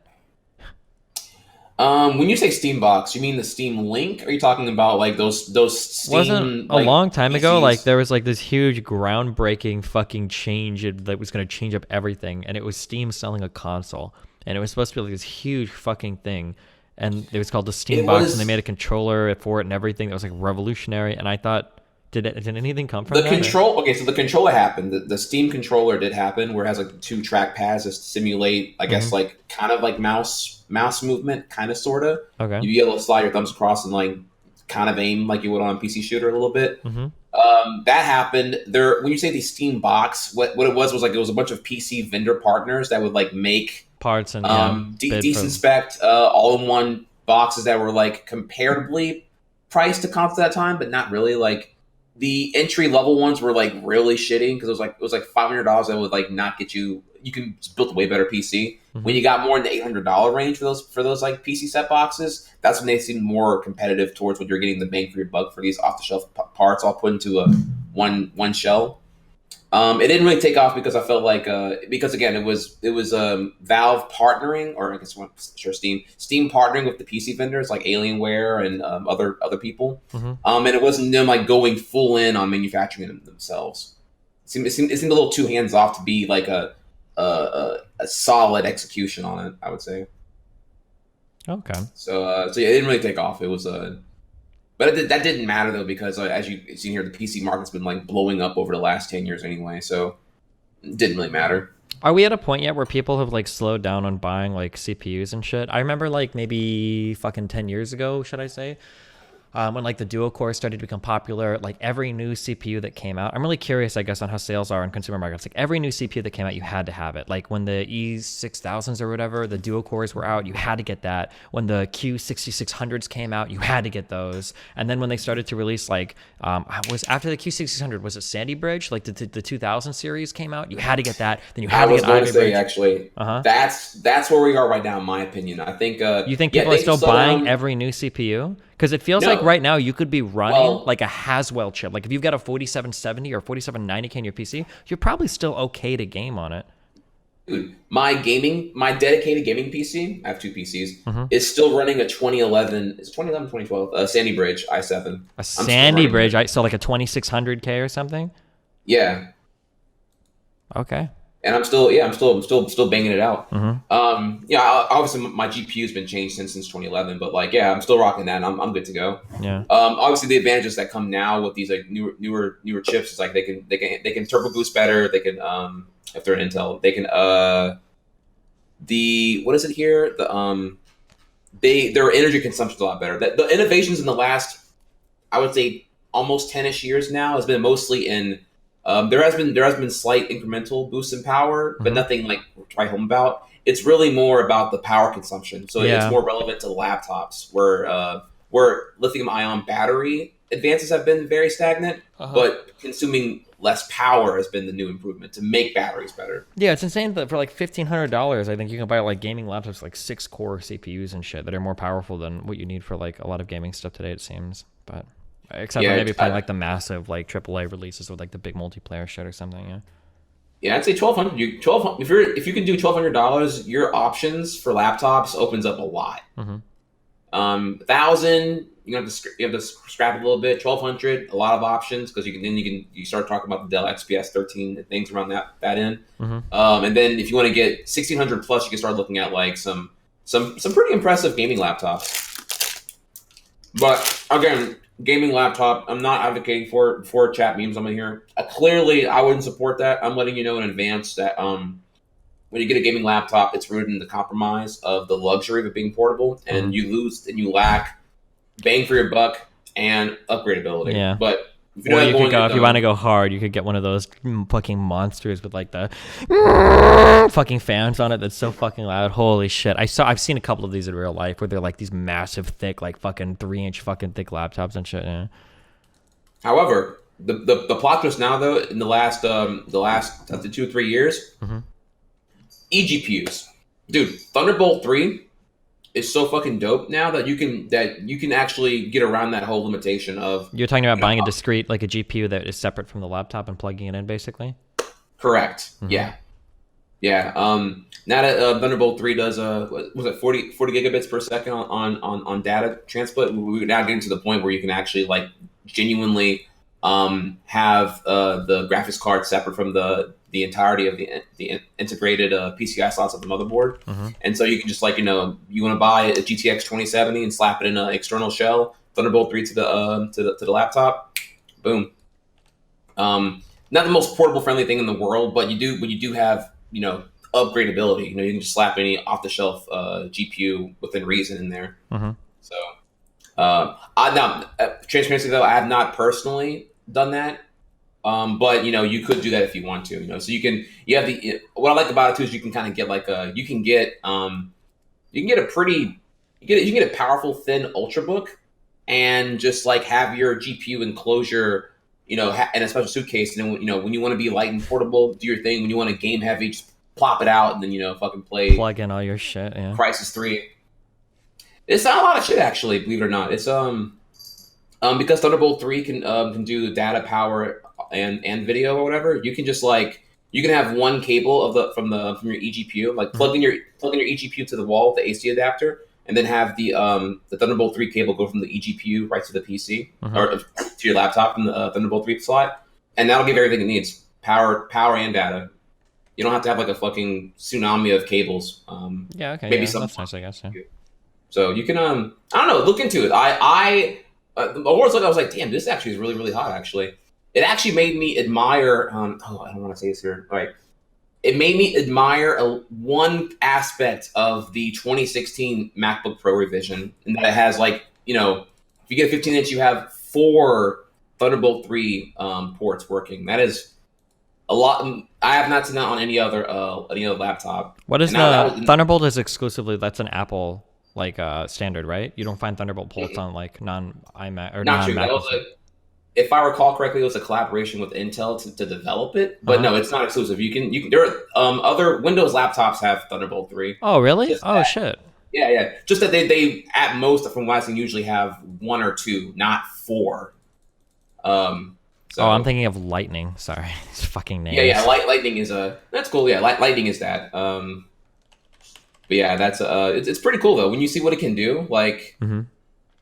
When you say Steam box, you mean the Steam Link? Or are you talking about like those Steam? Wasn't a long time ago, like there was like this huge groundbreaking fucking change that was going to change up everything, and it was Steam selling a console, and it was supposed to be like this huge fucking thing, and it was called the Steam box, and they made a controller for it and everything that was like revolutionary, and I thought Did anything come from The that? control, okay, so the controller happened. The Steam controller did happen, where it has like 2 track pads to simulate, I guess, like kind of like mouse movement, kind of sorta. Okay. You'd be able to slide your thumbs across and like kind of aim like you would on a PC shooter a little bit. That happened. There, when you say the Steam box, what it was like it was a bunch of PC vendor partners that would like make Parts and decent spec, all-in-one boxes that were like comparably priced to comps at that time, but not really. Like the entry level ones were like really shitty because it was like $500 that would like not get you. You can build a way better PC. When you got more in the $800 range for those like PC set boxes, that's when they seem more competitive towards what you're getting the bang for your buck for these off the shelf parts all put into a one shell. It didn't really take off because I felt like because again it was Valve partnering, or I guess Steam partnering with the PC vendors like Alienware and other people, and it wasn't them like going full in on manufacturing them themselves. It seemed a little too hands off to be like a solid execution on it, I would say. Okay. So yeah, it didn't really take off. It was but that didn't matter though, because as you've seen here, the PC market's been like blowing up over the last 10 years anyway. So it didn't really matter. Are we at a point yet where people have like slowed down on buying like CPUs and shit? I remember like maybe fucking 10 years ago, should I say? When like the dual core started to become popular, like every new CPU that came out, I'm really curious, I guess, on how sales are in consumer markets. Like every new CPU that came out, you had to have it. Like when the E6000s or whatever, the dual cores were out, you had to get that. When the Q6600s came out, you had to get those. And then when they started to release, like, was after the Q6600, was it Sandy Bridge? Like the 2000 series came out, you had to get that. Then you had to get Ivy Bridge. Say actually, that's where we are right now, in my opinion. I think. You think people are still buying every new CPU? Because it feels like right now you could be running like a Haswell chip. Like if you've got a 4770 or 4790K in your PC, you're probably still okay to game on it. Dude, my dedicated gaming PC, I have 2 PCs, is still running a 2011, is it 2011, 2012, Sandy Bridge i7. A Sandy Bridge, so like a 2600K or something? Yeah. Okay. And I'm still banging it out. Obviously my GPU's been changed since 2011, but like, yeah, I'm still rocking that. And I'm good to go. Yeah. Obviously the advantages that come now with these like newer chips is like they can turbo boost better. They can if they're an Intel, they can what is it here? Their energy consumption's a lot better. The innovations in the last, I would say, almost 10-ish years now has been mostly in. There has been slight incremental boosts in power, but nothing like to write home about. It's really more about the power consumption. So it's more relevant to laptops where lithium-ion battery advances have been very stagnant, but consuming less power has been the new improvement to make batteries better. Yeah, it's insane that for like $1,500, I think you can buy like gaming laptops, like 6-core CPUs and shit that are more powerful than what you need for like a lot of gaming stuff today, it seems. But except for maybe playing like the massive like AAA releases with like the big multiplayer shit or something. Yeah, I'd say $1,200. If you can do $1,200, your options for laptops opens up a lot. $1,000, you have to scrap a little bit. $1,200, a lot of options because you start talking about the Dell XPS 13 and things around that end. And then if you want to get $1,600 plus, you can start looking at like some pretty impressive gaming laptops. But again, gaming laptop, I'm not advocating for chat memes on here. Clearly, I wouldn't support that. I'm letting you know in advance that when you get a gaming laptop, it's rooted in the compromise of the luxury of it being portable, and you lack bang for your buck and upgradability. Yeah. But if you want to go hard, you could get one of those fucking monsters with like the fucking fans on it that's so fucking loud. Holy shit. I've seen a couple of these in real life where they're like these massive thick, like fucking 3-inch fucking thick laptops and shit. Yeah. However, the plot twist now though, in the last 2 or 3 years, eGPUs. Dude, Thunderbolt 3 is so fucking dope now that you can actually get around that whole limitation of. You're talking about buying a discrete, like a GPU that is separate from the laptop and plugging it in, basically. Correct. Yeah. Now that Thunderbolt 3 does was it 40 gigabits per second on data transport, we're now getting to the point where you can actually like genuinely have the graphics card separate from the entirety of the integrated PCI slots of the motherboard. And so you can just like, you want to buy a GTX 2070 and slap it in an external shell, Thunderbolt 3 to the laptop, boom, not the most portable friendly thing in the world, but you do have, upgradability. You can just slap any off the shelf GPU within reason in there. Mm-hmm. So, transparency though, I have not personally done that. But you could do that if you want to. So you have what I like about it too is you can kind of get you can get a powerful thin ultrabook and just like have your GPU enclosure, in a special suitcase. And then, when you want to be light and portable, do your thing. When you want to game heavy, just plop it out and then, fucking plug in all your shit. Yeah. Crysis 3. It's not a lot of shit actually, believe it or not. It's because Thunderbolt 3 can do data, power, and video or whatever. You can just you can have one cable from your eGPU, like plug in your eGPU to the wall with the AC adapter, and then have the Thunderbolt 3 cable go from the eGPU right to the PC or to your laptop from the Thunderbolt 3 slot, and that'll give everything it needs: power and data. You don't have to have like a fucking tsunami of cables. Yeah, okay, maybe that's nice, I guess. Yeah. So you can I don't know, look into it. I was like, damn, this actually is really, really hot. Actually, it actually made me admire. I don't want to say this here. All right, it made me admire one aspect of the 2016 MacBook Pro revision, and that it has if you get a 15-inch, you have 4 Thunderbolt 3 ports working. That is a lot. I have not seen that on any other laptop. What is Thunderbolt is exclusively, that's an Apple standard, right? You don't find Thunderbolt ports on non-iMac or not non-Mac. If I recall correctly, it was a collaboration with Intel to develop it, but no, it's not exclusive. You can. There are other Windows laptops have Thunderbolt 3. Oh, really? Shit. Yeah. Just that they at most, from what I've seen, usually have 1 or 2, not 4. I'm thinking of Lightning. Sorry, it's fucking names. Yeah. Lightning is that's cool. Yeah, Lightning is that. But yeah, that's it's pretty cool though when you see what it can do.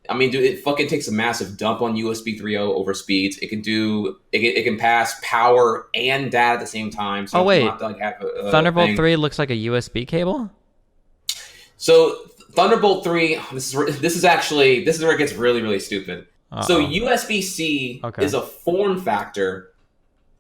I mean, dude, it fucking takes a massive dump on USB 3.0 over speeds. It can pass power and data at the same time. So wait, have to, have Thunderbolt 3 looks like a USB cable. So Thunderbolt 3, this is where it gets really, really stupid. So USB-C is a form factor,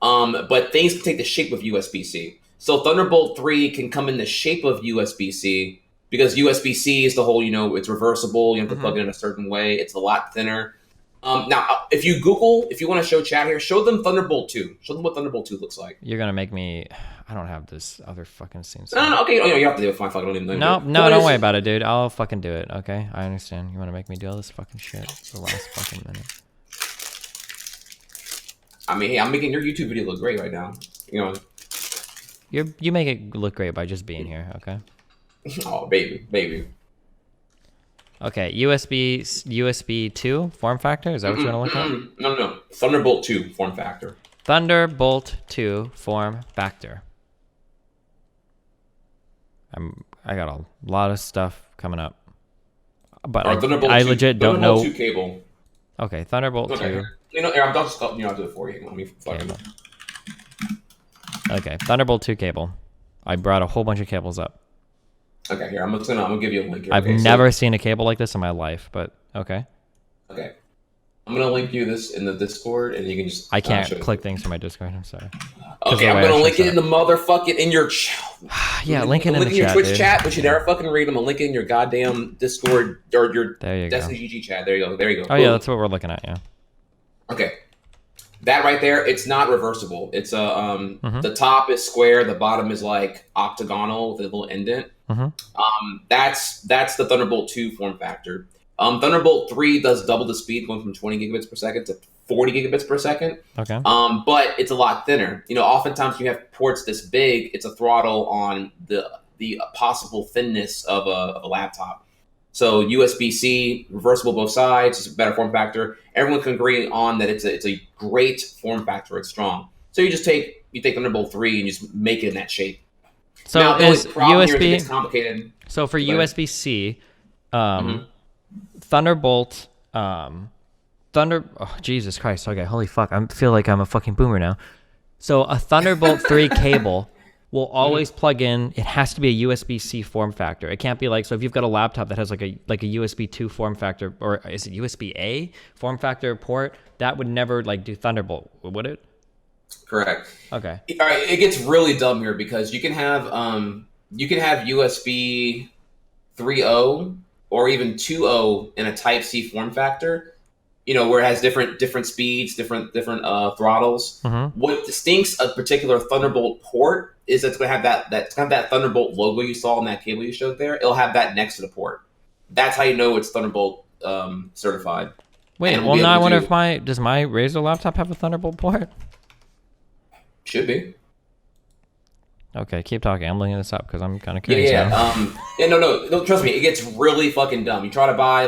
but things can take the shape of USB-C. So Thunderbolt 3 can come in the shape of USB-C because USB-C is the whole, it's reversible. You have to plug it in a certain way. It's a lot thinner. Now, if you want to show chat here, show them Thunderbolt 2. Show them what Thunderbolt 2 looks like. You're going to make me... I don't have this other fucking scene. No, okay. You have to do it. Fine, fuck, I don't even know. No, don't worry about it, dude. I'll fucking do it, okay? I understand. You want to make me do all this fucking shit for the last fucking minute. I mean, hey, I'm making your YouTube video look great right now. You make it look great by just being here, okay? Oh, baby. Okay, USB 2 form factor? Is that what you want to look at? No. Thunderbolt 2 form factor. Thunderbolt 2 form factor. I got a lot of stuff coming up, but I legit don't know. Thunderbolt 2 cable. Okay, Thunderbolt 2. I'll do it for you. Let me fucking. Okay, Thunderbolt 2 cable. I brought a whole bunch of cables up. Okay, here I'm gonna give you a link. Here. I've never seen a cable like this in my life, but okay. Okay, I'm gonna link you this in the Discord, and you can just. I can't click things from my Discord. I'm sorry. Okay, I'm gonna link it in the motherfucking in your. Yeah, link it in the chat. Your Twitch chat, but you never fucking read them. I'm linking your goddamn Discord or your Destiny GG chat. There you go. Oh yeah, that's what we're looking at. Yeah. Okay. That right there, it's not reversible. It's the top is square, the bottom is like octagonal with a little indent. That's the Thunderbolt 2 form factor. Thunderbolt 3 does double the speed, going from 20 gigabits per second to 40 gigabits per second. Okay. But it's a lot thinner. Oftentimes you have ports this big, it's a throttle on the possible thinness of a laptop. So USB-C, reversible both sides, it's a better form factor. Everyone can agree on that it's a great form factor. It's strong. So you take Thunderbolt 3 and just make it in that shape. So now, is USB here is complicated. So for USB-C, Thunderbolt, Jesus Christ. Okay, holy fuck. I feel like I'm a fucking boomer now. So a Thunderbolt 3 cable will always plug in. It has to be a USB-C form factor. It can't be so if you've got a laptop that has like a USB 2 form factor, or is it USB-A form factor port, that would never do Thunderbolt, would it? Correct. Okay. All right, it gets really dumb here because you can have USB 3.0 or even 2.0 in a Type C form factor. You know, where it has different speeds, different throttles. Mm-hmm. What distinks a particular Thunderbolt port is that it's going to have that Thunderbolt logo you saw in that cable you showed there. It'll have that next to the port. That's how you know it's Thunderbolt certified. Wait, And well, now I wonder if does my Razer laptop have a Thunderbolt port? Should be. Okay, keep talking. I'm looking this up because I'm kind of curious. No, trust me, it gets really fucking dumb. You try to buy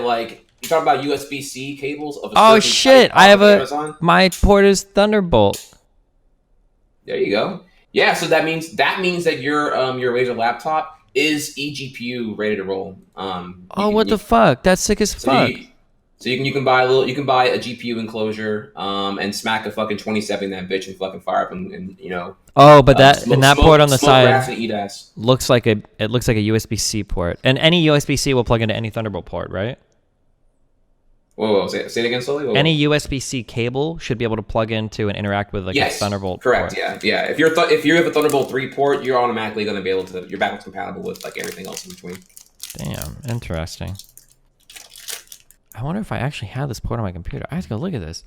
USB-C cables of a Oh certain shit! type I have Amazon. my port is Thunderbolt. There you go. Yeah, so that means that your Razer laptop is eGPU ready to roll. What the fuck? That's sick as fuck. So you can buy a GPU enclosure and smack a fucking 27 in that bitch and fucking fire up and you know. Oh, but that port on the side looks looks like a USB-C port, and any USB-C will plug into any Thunderbolt port, right? Whoa, say it again slowly. Whoa. Any USB-C cable should be able to plug into and interact with a Thunderbolt correct, port. Yeah. If you have a Thunderbolt 3 port, you're automatically going to be able to. You're backwards compatible with like everything else in between. Damn, interesting. I wonder if I actually have this port on my computer. I have to go look at this.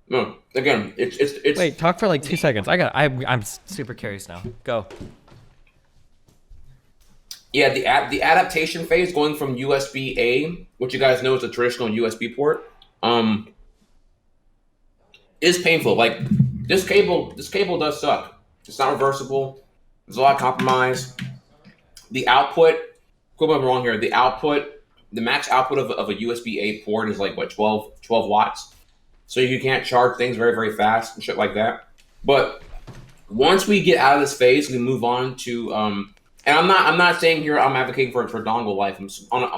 No, again, it's. Wait, talk for like 2 seconds. I'm super curious now. Go. Yeah, the adaptation phase going from USB A, which you guys know is a traditional USB port, is painful. Like this cable does suck. It's not reversible. There's a lot of compromise. The output, quote me if I'm wrong here. The max output of a USB A port is like what 12 watts. So you can't charge things very, very fast and shit like that. But once we get out of this phase, we move on to and I'm not saying here I'm advocating for dongle life. I'm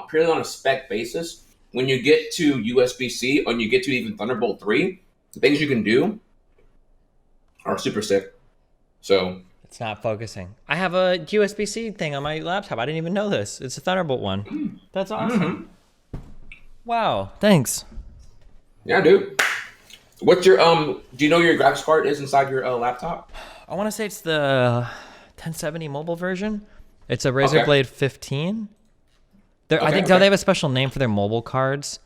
purely on a spec basis. When you get to USB-C or you get to even Thunderbolt 3, the things you can do are super sick. So it's not focusing. I have a USB-C thing on my laptop. I didn't even know this. It's a Thunderbolt one. That's awesome. Mm-hmm. Wow. Thanks. Yeah, dude. What's your do you know your graphics card is inside your laptop? I want to say it's the 1070 mobile version. It's a Razer Blade 15. They have a special name for their mobile cards.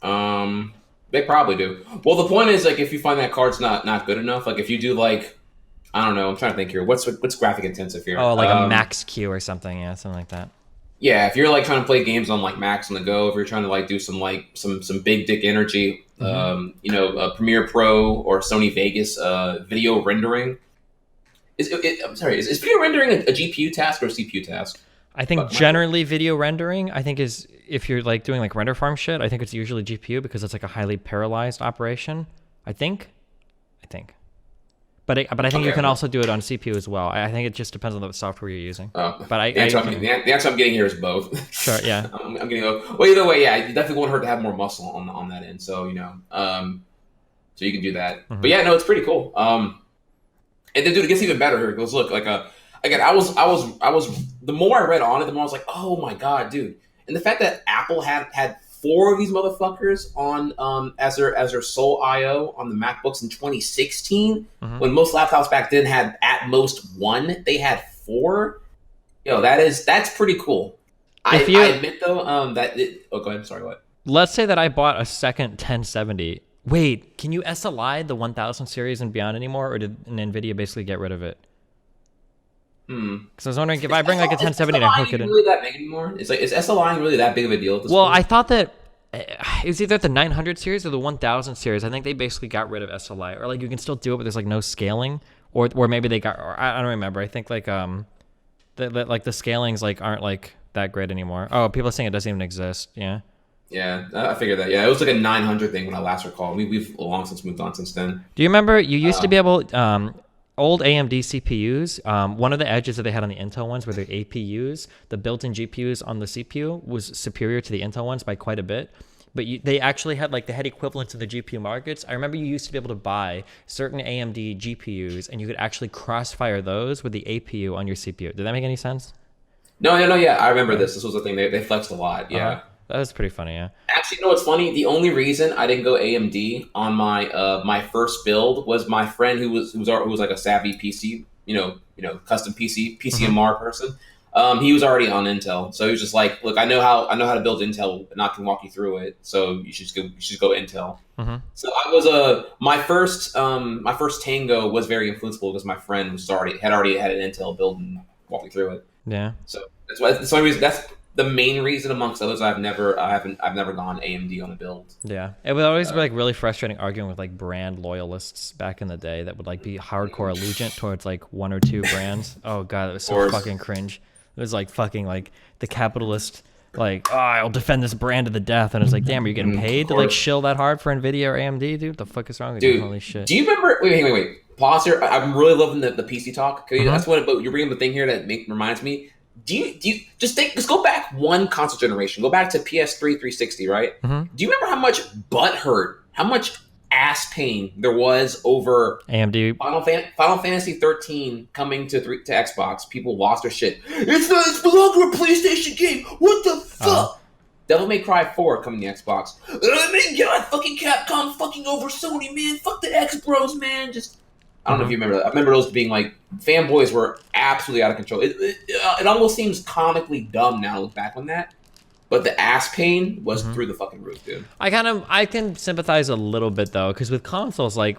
They probably do. Well, the point is like if you find that card's not good enough, like if you do like I don't know, I'm trying to think here. What's graphic intensive here? Oh, like a Max Q or something, yeah, something like that. Yeah, if you're like trying to play games on like Max on the go, if you're trying to like do some big dick energy, Premiere Pro or Sony Vegas video rendering. Is video rendering a GPU task or a CPU task? I think generally video rendering, I think is if you're like doing like render farm shit, I think it's usually GPU because it's like a highly parallelized operation. I think. But I think you can also do it on CPU as well. I think it just depends on the software you're using. But the answer I'm getting here is both. Sure, yeah. I'm getting both. Well, either way, yeah, it definitely won't hurt to have more muscle on that end. So so you can do that. Mm-hmm. But yeah, no, it's pretty cool. And then, dude, it gets even better here. It goes, look, again, I was the more I read on it, the more I was like, oh my god, dude. And the fact that Apple had 4 of these motherfuckers on as their sole IO on the MacBooks in 2016, when most laptops back then had at most 1, they had 4. Yo, that's pretty cool. I admit though go ahead. Sorry, what? Let's say that I bought a second 1070. Wait, can you SLI the 1000 series and beyond anymore, or did NVIDIA basically get rid of it? Because I was wondering if I bring like a 1070 and I hook it in. Is really that big anymore? Is SLI really that big of a deal at this point? I thought that it was either the 900 series or the 1000 series. I think they basically got rid of SLI, or like you can still do it, but there's like no scaling, or maybe they got. Or I don't remember. I think like like the scalings like aren't like that great anymore. Oh, people are saying it doesn't even exist. Yeah. Yeah, I figured that. Yeah, it was like a 900 thing when I last recall. We've long since moved on since then. Do you remember you used to be able old AMD CPUs? One of the edges that they had on the Intel ones were their APUs. The built-in GPUs on the CPU was superior to the Intel ones by quite a bit. But they actually had they had equivalents in the GPU markets. I remember you used to be able to buy certain AMD GPUs, and you could actually crossfire those with the APU on your CPU. Did that make any sense? No, yeah, I remember this. This was a thing they flexed a lot. Yeah. That was pretty funny. Yeah. Actually, you know what's funny? The only reason I didn't go AMD on my my first build was my friend who was like a savvy PC, custom Hmm. PCMR person. He was already on Intel, so he was just like, "Look, I know how to build Intel, and I can walk you through it. So you should go Intel." Hmm. So I was my first Tango was very influenceable because my friend had already had an Intel build and walked me through it. Yeah. So that's the only reason. That's the main reason amongst others. I've never gone AMD on a build. Yeah, it would always be Uh, like really frustrating arguing with like brand loyalists back in the day that would like be hardcore allegiant towards like one or two brands. Oh god, it was so or fucking cringe. It was like fucking like the capitalist like, oh, I'll defend this brand to the death, and it's like, damn, are you getting of paid to like course, shill that hard for Nvidia or AMD, dude? What the fuck is wrong with you? dude. Holy shit. Do you remember? Wait. Pause here. I'm really loving the PC talk. 'Cause Hmm. that's what. But you're bringing the thing here that reminds me. Do you just go back one console generation? Go back to PS3 360, right? Hmm. Do you remember how much butt hurt, how much ass pain there was over AMD. Final Fantasy 13 coming to Xbox? People lost their shit. It's no longer a PlayStation game. What the Uh, fuck? Devil May Cry 4 coming to Xbox. Oh my god, fucking Capcom fucking over Sony, man. Fuck the X Bros, man. Just I don't know if hmm. you remember that. I remember those being like fanboys were absolutely out of control. It almost seems comically dumb now to look back on that, but the ass pain was Hmm. through the fucking roof, dude. I can sympathize a little bit though, because with consoles, like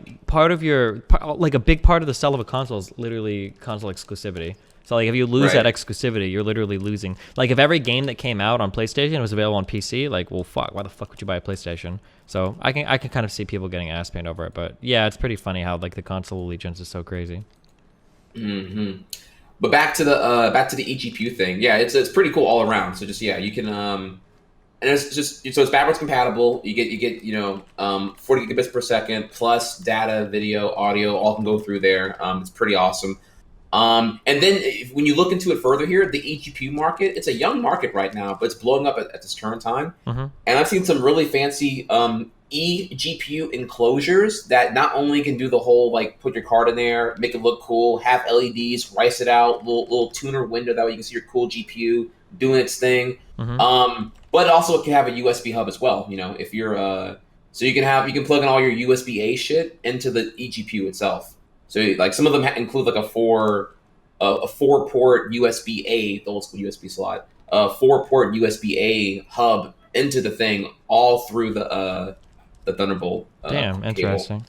like a big part of the sell of a console is literally console exclusivity. So like if you lose that Right. exclusivity, you're literally losing. Like if every game that came out on PlayStation was available on PC, like well fuck, why the fuck would you buy a PlayStation? So I can kind of see people getting ass pain over it, but yeah, it's pretty funny how like the console allegiance is so crazy. hmm But back to the eGPU thing. Yeah, it's pretty cool all around. So just yeah, you can and it's backwards compatible. You get 40 gigabits per second plus data, video, audio, all can go through there. It's pretty awesome. And then when you look into it further here, the eGPU market, it's a young market right now, but it's blowing up at this current time. Hmm. And I've seen some really fancy eGPU enclosures that not only can do the whole like put your card in there, make it look cool, have LEDs, rice it out, little tuner window that way you can see your cool GPU doing its thing. Hmm. But also it can have a USB hub as well. If you're so you can plug in all your USB A shit into the eGPU itself. So like some of them include like a four port USB A, the old school USB slot, a 4-port USB A hub into the thing, all through the Thunderbolt Damn, cable. interesting.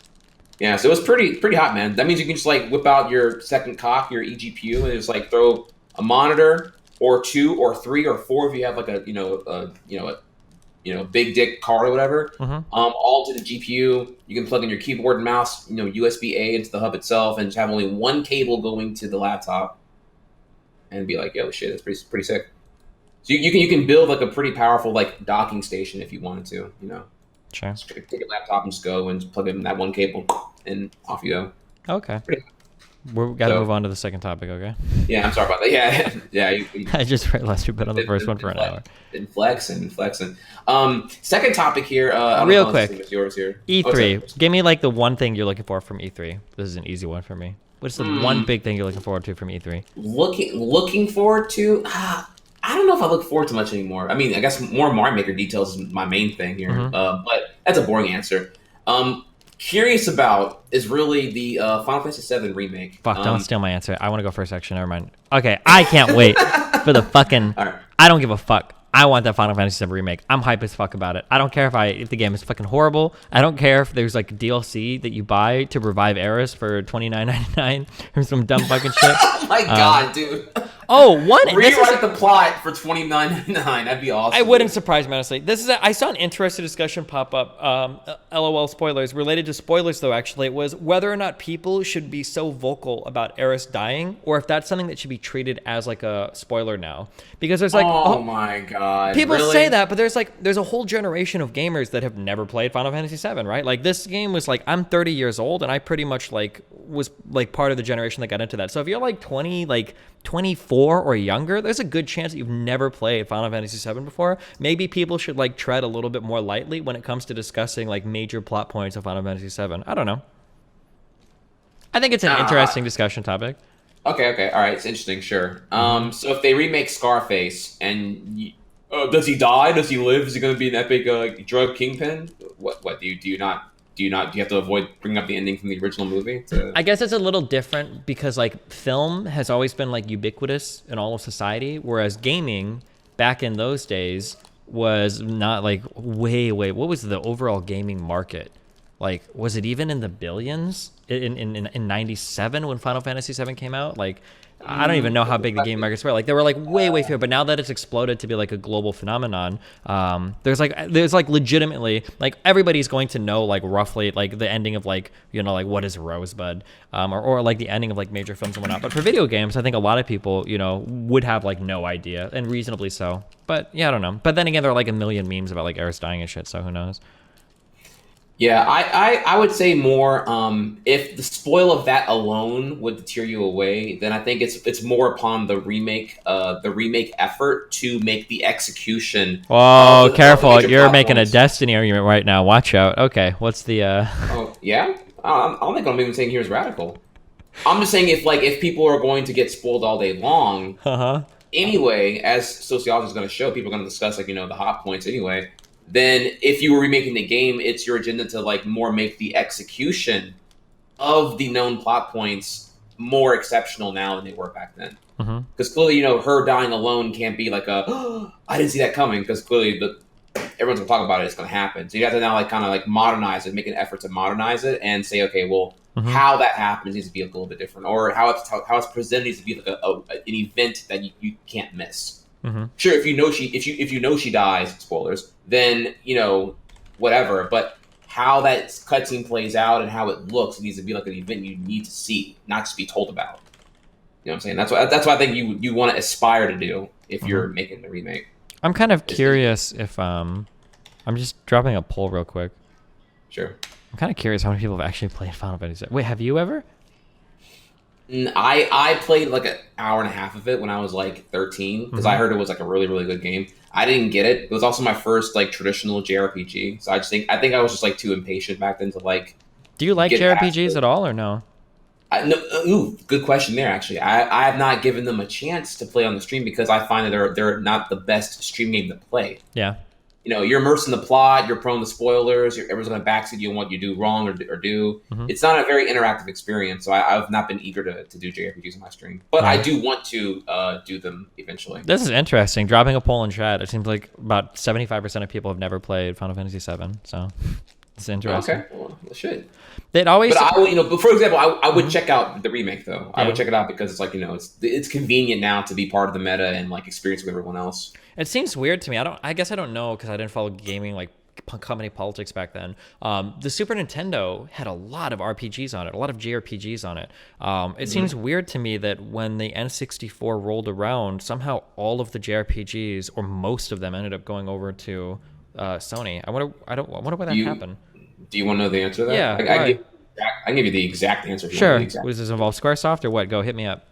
Yeah, so it was pretty hot, man. That means you can just like whip out your second cock, your eGPU, and just like throw a monitor or two or three or four if you have like a big dick card or whatever. Hmm. All to the GPU. You can plug in your keyboard and mouse, USB A into the hub itself, and just have only one cable going to the laptop, and be like, yo, shit, it's pretty sick. So you can build like a pretty powerful like docking station if you wanted to. Sure. Just take your laptop and just go and just plug in that one cable, and off you go. Okay. Pretty- We got to So move on to the second topic, okay? yeah, I'm sorry about that. Yeah, yeah. You I just realized we've been on the first one for an hour. been flexing. Second topic here. I don't Real know quick. if it's yours here. E3. Give me like the one thing you're looking for from E3. This is an easy one for me. What's the one big thing you're looking forward to from E3? Looking forward to. I don't know if I look forward to much anymore. I mean, I guess more Mario Maker details is my main thing here, Mhm. but that's a boring answer. Curious about is really the Final Fantasy VII remake. Fuck, don't steal my answer. I want to go first section. Never mind. Okay, I can't wait for the fucking. All right. I don't give a fuck. I want that Final Fantasy VII remake. I'm hype as fuck about it. I don't care if the game is fucking horrible. I don't care if there's like DLC that you buy to revive Eris for $29.99 or some dumb fucking shit. Oh my god, dude! Oh, one. Rewrite the plot for $29.99. That'd be awesome. I wouldn't surprise me, honestly. I saw an interesting discussion pop up. LOL spoilers. Related to spoilers, though, actually, it was whether or not people should be so vocal about Eris dying, or if that's something that should be treated as like a spoiler now. Because there's like, Oh my god! people Really? say that, but there's a whole generation of gamers that have never played Final Fantasy VII, right? Like this game was like, I'm 30 years old, and I pretty much like was like part of the generation that got into that. So if you're like 20, like 24 or younger, there's a good chance that you've never played Final Fantasy VII before. Maybe people should like tread a little bit more lightly when it comes to discussing like major plot points of Final Fantasy VII. I don't know. I think it's an interesting discussion topic. Okay, all right, it's interesting, sure. So if they remake Scarface and Does he die? Does he live? Is he going to be an epic drug kingpin? What do you have to avoid bringing up the ending from the original movie? I guess it's a little different because like film has always been like ubiquitous in all of society, whereas gaming back in those days was not like what was the overall gaming market? Like, was it even in the billions in 97 when Final Fantasy 7 came out? Like, I don't even know how big the game markets were. Like, they were like way fewer, but now that it's exploded to be like a global phenomenon, there's like legitimately like everybody's going to know like roughly like the ending of like, you know, like what is Rosebud, or like the ending of like major films and whatnot. But for video games, I think a lot of people, you know, would have like no idea, and reasonably so. But yeah, I don't know. But then again, there are like a million memes about like Eris dying and shit, so who knows? Yeah, I would say more. If the spoil of that alone would deter you away, then I think it's more upon the remake effort to make the execution Oh, of the careful! major You're plot making a points. Destiny argument right now. Watch out. Okay, what's the? Oh yeah, I don't think I'm even saying here is radical. I'm just saying if people are going to get spoiled all day long, Uh-huh. anyway, as sociology is going to show, people are going to discuss like the hot points anyway. Then if you were remaking the game, it's your agenda to like more make the execution of the known plot points more exceptional now than they were back then. Mm-hmm. Because clearly, her dying alone can't be like a I didn't see that coming. Because clearly, everyone's gonna talk about it. It's gonna happen. So you have to now like kind of like modernize it, make an effort to modernize it, and say, okay, well, Mm-hmm. how that happens needs to be a little bit different, or how it's presented needs to be like an event that you can't miss. Mm-hmm. Sure, if you know she dies, spoilers, then whatever. But how that cutscene plays out and how it looks, it needs to be like an event you need to see, not just be told about. You know what I'm saying? That's what I think you want to aspire to do if you're making the remake. I'm kind of curious if I'm just dropping a poll real quick. Sure. I'm kind of curious how many people have actually played Final Fantasy 7. Wait, have you ever? I played like an hour and a half of it when I was like 13 because I heard it was like a really really good game. I didn't get it. It was also my first like traditional JRPG, so I think I was just like too impatient back then to like Do you like get past JRPGs it. at all or no? No, good question there. Actually, I have not given them a chance to play on the stream because I find that they're not the best stream game to play. Yeah. You're immersed in the plot. You're prone to spoilers. Everyone's going to backseat you on what you do wrong or do. Mm-hmm. It's not a very interactive experience. So I've not been eager to do JRPGs on my stream, but I do want to do them eventually. This is interesting. Dropping a poll in chat. It seems like about 75% of people have never played Final Fantasy 7. So it's interesting. Okay, well, it should. They'd always. But I would, but for example, I would check out the remake though. I Yeah. would check it out because it's like it's convenient now to be part of the meta and like experience with everyone else. It seems weird to me. I guess I don't know because I didn't follow gaming like company politics back then. The Super Nintendo had a lot of RPGs on it, a lot of JRPGs on it. It seems weird to me that when the N64 rolled around, somehow all of the JRPGs or most of them ended up going over to Sony. I wonder why that happened. Do you want to know the answer to that? Yeah, I can give you the exact answer. If you Sure. want the exact. Was this involve Squaresoft or what? Go hit me up.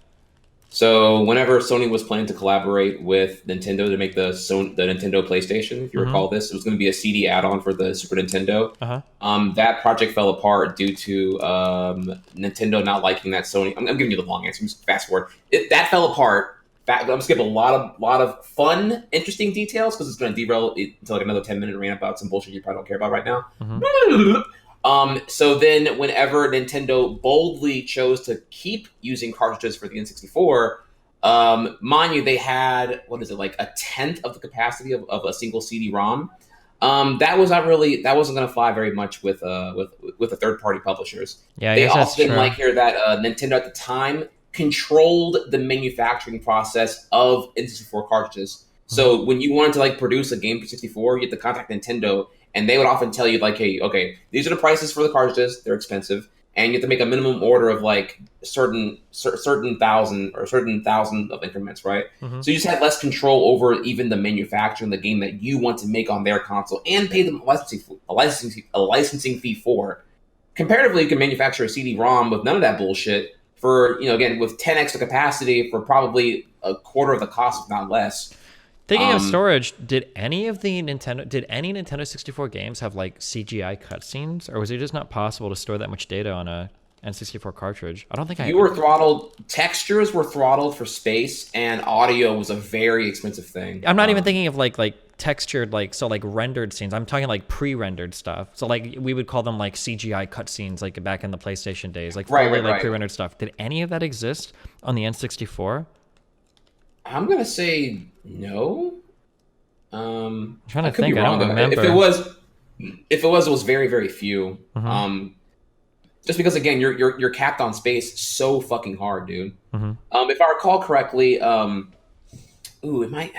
So whenever Sony was planning to collaborate with Nintendo to make the Nintendo PlayStation, if you recall this, it was going to be a CD add-on for the Super Nintendo. That project fell apart due to Nintendo not liking that Sony. I'm giving you the long answer. Just fast forward. That fell apart. I'm going to skip a lot of fun, interesting details because it's going to derail it into like another 10-minute rant about some bullshit you probably don't care about right now. So then whenever Nintendo boldly chose to keep using cartridges for the N64, mind you, they had, like a tenth of the capacity of a single CD-ROM. That wasn't going to fly very much with the third-party publishers. Yeah, I they guess that's also didn't true. like here that Nintendo at the time controlled the manufacturing process of N64 cartridges. So when you wanted to like produce a game for 64, you had to contact Nintendo, and they would often tell you like, "Hey, okay, these are the prices for the cartridges. They're expensive, and you have to make a minimum order of like certain thousand of increments, right?" So you just had less control over even the manufacturing the game that you want to make on their console, and pay them a licensing fee for. Comparatively, you can manufacture a CD-ROM with none of that bullshit for again with 10x the capacity for probably a quarter of the cost, if not less. Thinking of storage, did any Nintendo 64 games have like CGI cutscenes, or was it just not possible to store that much data on a N64 cartridge. I don't think I. You were throttled. Textures were throttled for space, and audio was a very expensive thing. I'm not even thinking of like textured like rendered scenes. I'm talking like pre-rendered stuff. So like we would call them like CGI cutscenes like back in the PlayStation days, like fully like pre-rendered stuff. Did any of that exist on the N64? I'm gonna say no. I'm trying to I could think. be wrong. I don't remember. If it was very, very few. Just because again, you're capped on space so fucking hard, dude. If I recall correctly, it might.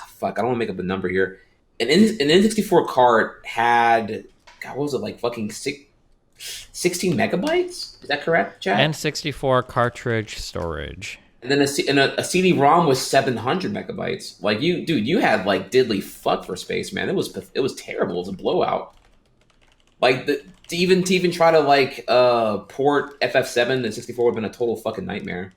Fuck, I don't want to make up a number here. An N64 card had, God, what was it, like fucking 16 megabytes? Is that correct, Chad? N64 cartridge storage. And then a CD-ROM was 700 megabytes. Like you had like diddly fuck for space, man. It was terrible. It was a blowout. Like to even try to like port FF7 to 64 would have been a total fucking nightmare.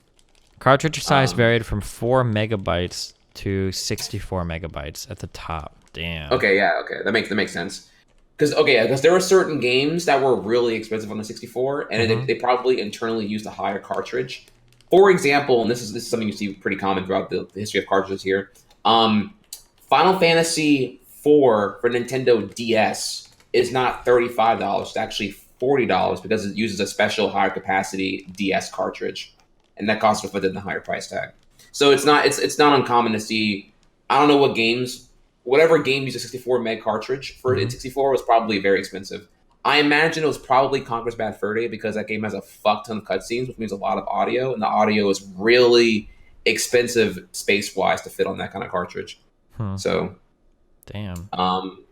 Cartridge size varied from 4 megabytes to 64 megabytes at the top. Damn. Okay, that makes sense. Because there were certain games that were really expensive on the 64, and they probably internally used a higher cartridge. For example, and this is something you see pretty common throughout the history of cartridges here. Final Fantasy IV for Nintendo DS is not $35. It's actually $40 because it uses a special higher capacity DS cartridge, and that costs within the higher price tag. So it's not uncommon to see. I don't know what games, whatever game used a 64 meg cartridge for N64 was probably very expensive. I imagine it was probably Conker's Bad Fur Day because that game has a fuck ton of cutscenes, which means a lot of audio, and the audio is really expensive space-wise to fit on that kind of cartridge. So, damn. But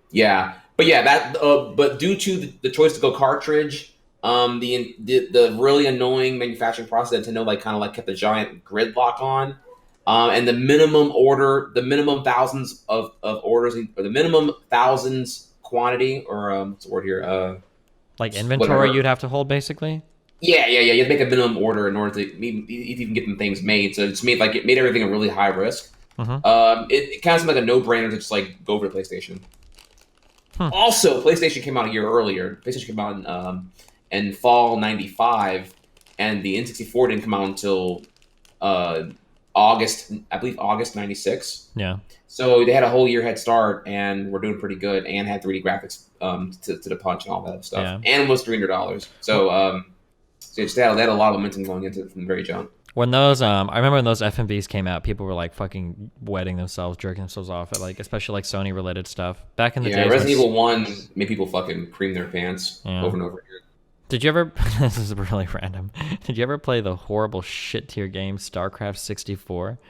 due to the choice to go cartridge, the really annoying manufacturing process that Nintendo kept a giant gridlock on, and the minimum thousands of orders, or the minimum thousands quantity, or what's the word here? Like inventory whatever. You'd have to hold, basically? Yeah. You have to make a minimum order in order to even get them things made. So it made everything a really high risk. It kind of seemed like a no-brainer to just like go for the PlayStation. Also, PlayStation came out a year earlier. PlayStation came out in fall '95, and the N64 didn't come out until August '96. Yeah. So they had a whole year head start, and were doing pretty good, and had 3D graphics to the punch and all that stuff, and was $300. So they had a lot of momentum going into it from the very jump. When those, I remember when those FMVs came out, people were like fucking wetting themselves, jerking themselves off at especially like Sony related stuff back in the days. Resident Evil 1 made people fucking cream their pants over and over again. Did you ever? This is really random. Did you ever play the horrible shit tier game StarCraft 64?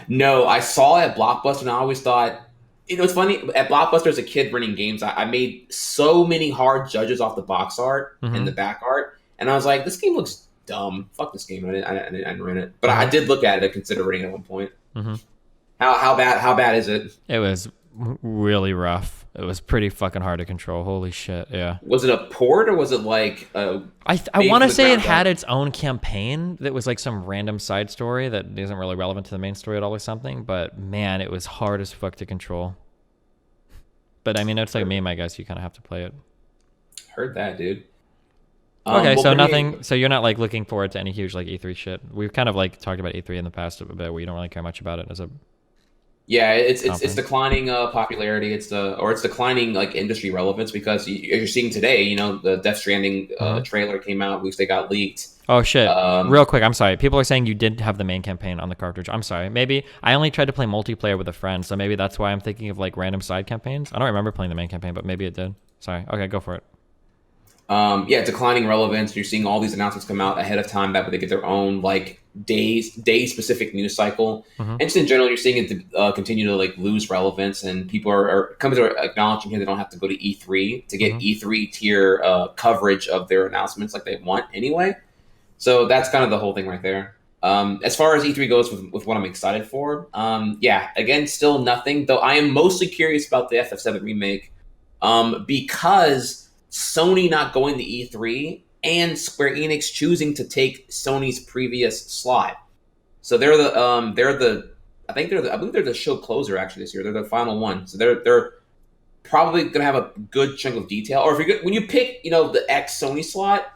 No, I saw it at Blockbuster, and I always thought, it's funny. At Blockbuster, as a kid running games, I made so many hard judges off the box art and the back art, and I was like, this game looks dumb. Fuck this game. I didn't rent it, but I did look at it and consider renting it at one point. How bad is it? It was really rough. It was pretty fucking hard to control. Holy shit, yeah. Was it a port, or was it like I want to say it had its own campaign that was like some random side story that isn't really relevant to the main story at all or something, but man, it was hard as fuck to control. But I mean, it's like a meme, I guess. You kind of have to play it. Heard that, dude. Okay, so nothing. So you're not like looking forward to any huge like E3 shit. We've kind of like talked about E3 in the past a bit, where you don't really care much about it as a. Yeah, it's declining popularity. It's declining like industry relevance because you're seeing today. The Death Stranding trailer came out. At least they got leaked. Oh shit! Real quick, I'm sorry. People are saying you did have the main campaign on the cartridge. I'm sorry. Maybe I only tried to play multiplayer with a friend, so maybe that's why I'm thinking of like random side campaigns. I don't remember playing the main campaign, but maybe it did. Sorry. Okay, go for it. Declining relevance. You're seeing all these announcements come out ahead of time. That way they get their own like day specific news cycle. And just in general, you're seeing it continue to like lose relevance, and people are coming to acknowledging here they don't have to go to E3 to get E3 tier coverage of their announcements like they want anyway. So that's kind of the whole thing right there. As far as E3 goes with what I'm excited for, again, still nothing, though I am mostly curious about the FF7 remake because Sony not going to E3 and Square Enix choosing to take Sony's previous slot. So I believe they're the show closer actually this year. They're the final one. So they're probably going to have a good chunk of detail. Or when you pick, the X Sony slot,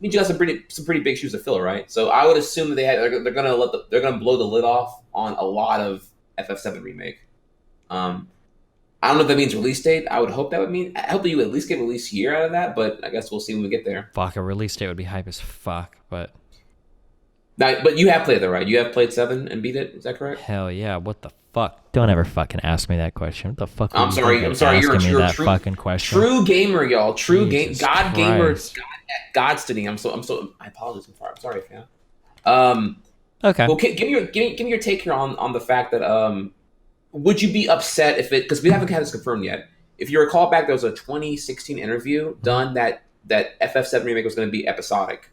means you got some pretty big shoes to fill, right? So I would assume that they're gonna blow the lid off on a lot of FF7 remake. I don't know if that means release date. I would hope that would mean. I hope that you at least get release year out of that, but I guess we'll see when we get there. Fuck, a release date would be hype as fuck, but. Now, but you have played that, right? You have played 7 and beat it. Is that correct? Hell yeah! What the fuck? Don't ever fucking ask me that question. What the fuck? I'm sorry. You're that true, fucking question. True gamer, y'all. True game. God Christ. gamer. Godstony. I apologize. I'm sorry, fam. Okay. Well, give me your take here on the fact that would you be upset if it, because we haven't had this confirmed yet. If you recall back, there was a 2016 interview done that FF7 remake was going to be episodic.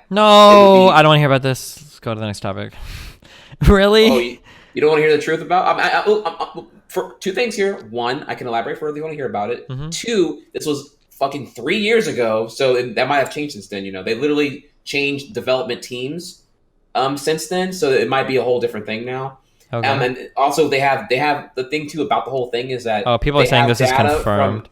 No, I don't want to hear about this. Let's go to the next topic. Really? Oh, you don't want to hear the truth about? For two things here. One, I can elaborate further if you want to hear about it. Mm-hmm. Two, this was fucking 3 years ago, so that might have changed since then. They literally changed development teams since then, so it might be a whole different thing now. Okay. And also they have the thing too about the whole thing is that people are saying this is confirmed.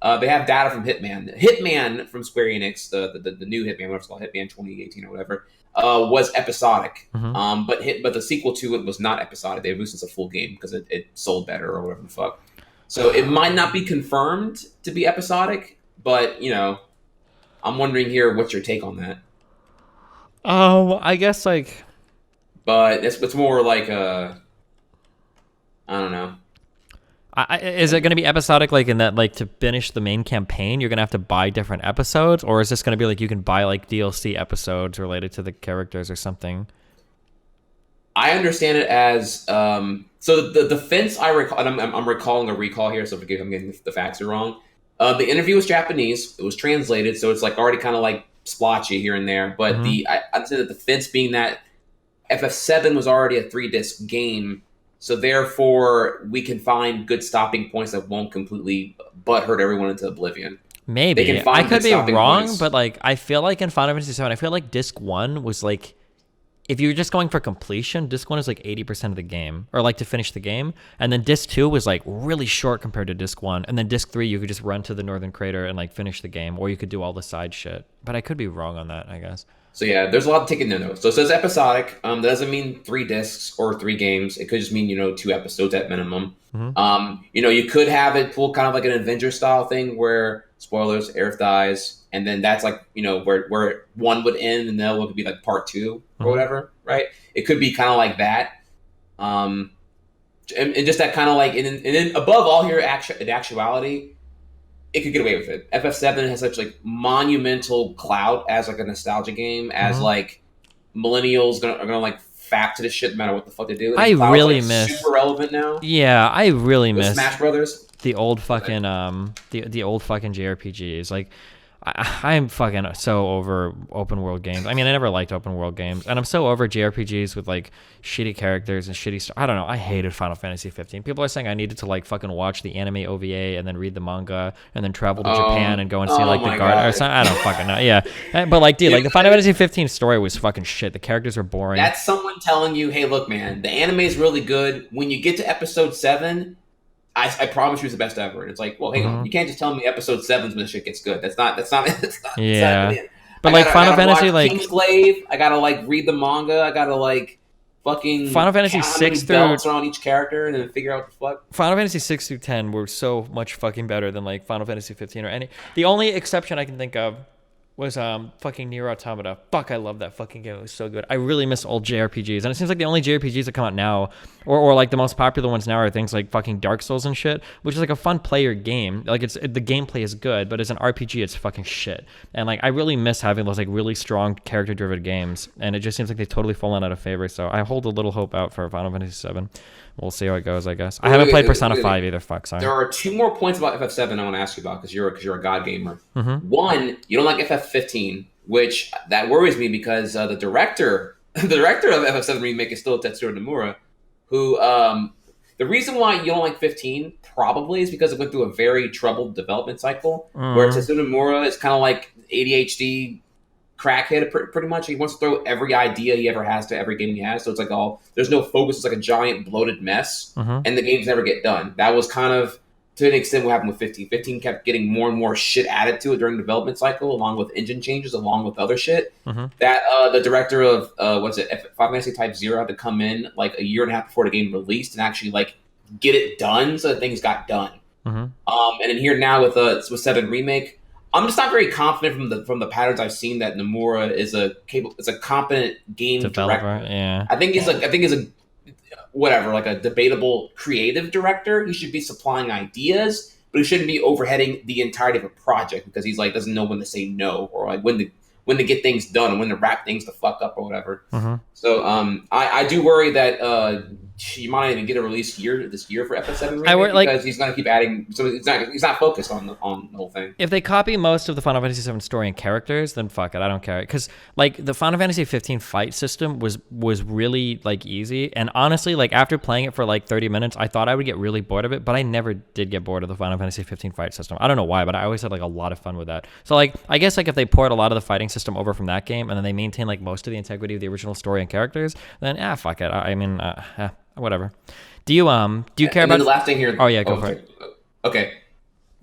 They have data from Hitman from Square Enix, the new Hitman, whatever it's called, Hitman 2018 or whatever, was episodic. Mm-hmm. But the sequel to it was not episodic. They released it as a full game because it sold better or whatever the fuck. So it might not be confirmed to be episodic, but I'm wondering here, what's your take on that? I guess like. But it's more like I don't know. Is it going to be episodic, like in that, like to finish the main campaign, you're going to have to buy different episodes, or is this going to be like you can buy like DLC episodes related to the characters or something? I understand it as so the defense I recall, and I'm recalling a recall here, so forgive me, I'm getting the facts are wrong. The interview was Japanese. It was translated, so it's like already kind of like splotchy here and there. But I'd say the defense being that FF7 was already a 3-disc game, so therefore we can find good stopping points that won't completely butthurt everyone into oblivion. Maybe. I could be wrong, but like I feel like in Final Fantasy VII, I feel like Disc 1 was like, if you were just going for completion, Disc 1 is like 80% of the game, or like to finish the game. And then Disc 2 was like really short compared to Disc 1. And then Disc 3, you could just run to the Northern Crater and like finish the game, or you could do all the side shit. But I could be wrong on that, I guess. So yeah, there's a lot to take into note. So it says episodic. That doesn't mean 3 discs or 3 games. It could just mean 2 episodes at minimum. Mm-hmm. You could have it pull kind of like an Avenger style thing where, spoilers, Aerith dies, and then that's like where one would end and the other one would be like part 2 or whatever, right? It could be kind of like that, and just that kind of like, and then above all here, in actuality, it could get away with it. FF7 has such like monumental clout as like a nostalgia game, as like millennials are gonna like fact to this shit no matter what the fuck they do. I really miss super relevant now. Yeah, I really miss Smash Brothers. The old fucking the old fucking JRPGs. Like I'm fucking so over open world games. I mean, I never liked open world games, and I'm so over JRPGs with like shitty characters and shitty I don't know. I hated Final Fantasy 15. People are saying I needed to like fucking watch the anime OVA and then read the manga and then travel to Japan and go and see like the guard or something. I don't fucking know. Yeah, but like, dude, like the Final Fantasy 15 story was fucking shit. The characters were boring. That's someone telling you, hey, look, man, the anime is really good. When you get to episode 7. I promise you it's the best ever. And it's like, well, hang on. You can't just tell me episode 7's when the shit gets good. That's not yeah. But like Final Fantasy, like Kingsglaive, I gotta like read the manga. I gotta like fucking Final Fantasy 6 through belts are on each character and then figure out the fuck. Final Fantasy 6 through 10 were so much fucking better than like Final Fantasy 15 or any. The only exception I can think of was fucking Nier Automata. Fuck, I love that fucking game. It was so good. I really miss old JRPGs. And it seems like the only JRPGs that come out now, or like the most popular ones now, are things like fucking Dark Souls and shit, which is like a fun player game. Like the gameplay is good, but as an RPG, it's fucking shit. And like I really miss having those like really strong character-driven games. And it just seems like they've totally fallen out of favor. So I hold a little hope out for Final Fantasy VII. We'll see how it goes, I guess. I haven't played Persona 5 either. Fuck, sorry. There are 2 more points about FF7 I want to ask you about because you're a god gamer. Mm-hmm. One, you don't like FF15, which that worries me because the director of FF7 remake is still Tetsuya Nomura, who the reason why you don't like 15 probably is because it went through a very troubled development cycle where Tetsuya Nomura is kind of like ADHD crackhead pretty much. He wants to throw every idea he ever has to every game he has, so it's like there's no focus. It's like a giant bloated mess, and the games never get done. That was kind of to an extent what happened with 15. 15 kept getting more and more shit added to it during the development cycle, along with engine changes, along with other shit. That the director of what's it, Final Fantasy Type Zero had to come in like a year and a half before the game released and actually like get it done, so that things got done. And then here now with 7 remake, I'm just not very confident from the patterns I've seen that Nomura is a competent game developer. director. Yeah, I think he's a whatever, like a debatable creative director. He should be supplying ideas, but he shouldn't be overheading the entirety of a project because he's like doesn't know when to say no or like when to get things done and when to wrap things the fuck up or whatever. So I do worry that you might not even get a release this year for FF7 because he's going to keep adding. So he's not focused on the whole thing. If they copy most of the Final Fantasy VII story and characters, then fuck it, I don't care. Because like the Final Fantasy 15 fight system was really like easy, and honestly, like after playing it for like 30 minutes, I thought I would get really bored of it, but I never did get bored of the Final Fantasy 15 fight system. I don't know why, but I always had like a lot of fun with that. So like I guess like if they port a lot of the fighting system over from that game and then they maintain like most of the integrity of the original story and characters, then fuck it. I mean, whatever. Do you care about the last thing here? Oh yeah, go for it. Okay.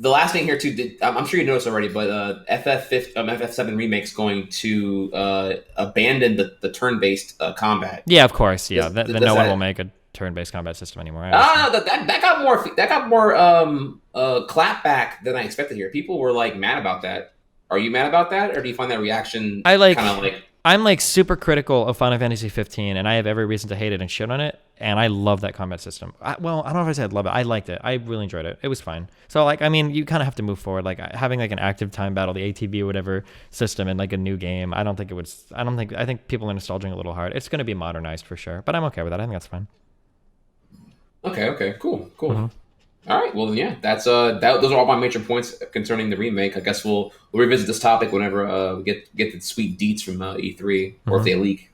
The last thing here too, I'm sure you noticed already, but FF7 remake's going to abandon the turn-based combat. Yeah, of course. Yeah, then no one will make a turn-based combat system anymore. That got more clapback than I expected here. People were like mad about that. Are you mad about that, or do you find that reaction kind of like? I'm like super critical of Final Fantasy 15, and I have every reason to hate it and shit on it. And I love that combat system. I don't know if I said love it. I liked it. I really enjoyed it. It was fine. So like, I mean, you kind of have to move forward. Like having like an active time battle, the ATB or whatever system in like a new game. I think people are nostalgizing a little hard. It's going to be modernized for sure, but I'm okay with that. I think that's fine. Okay. Cool. All right. Well, yeah, that's those are all my major points concerning the remake. I guess we'll revisit this topic whenever we get the sweet deets from E3 or if they leak.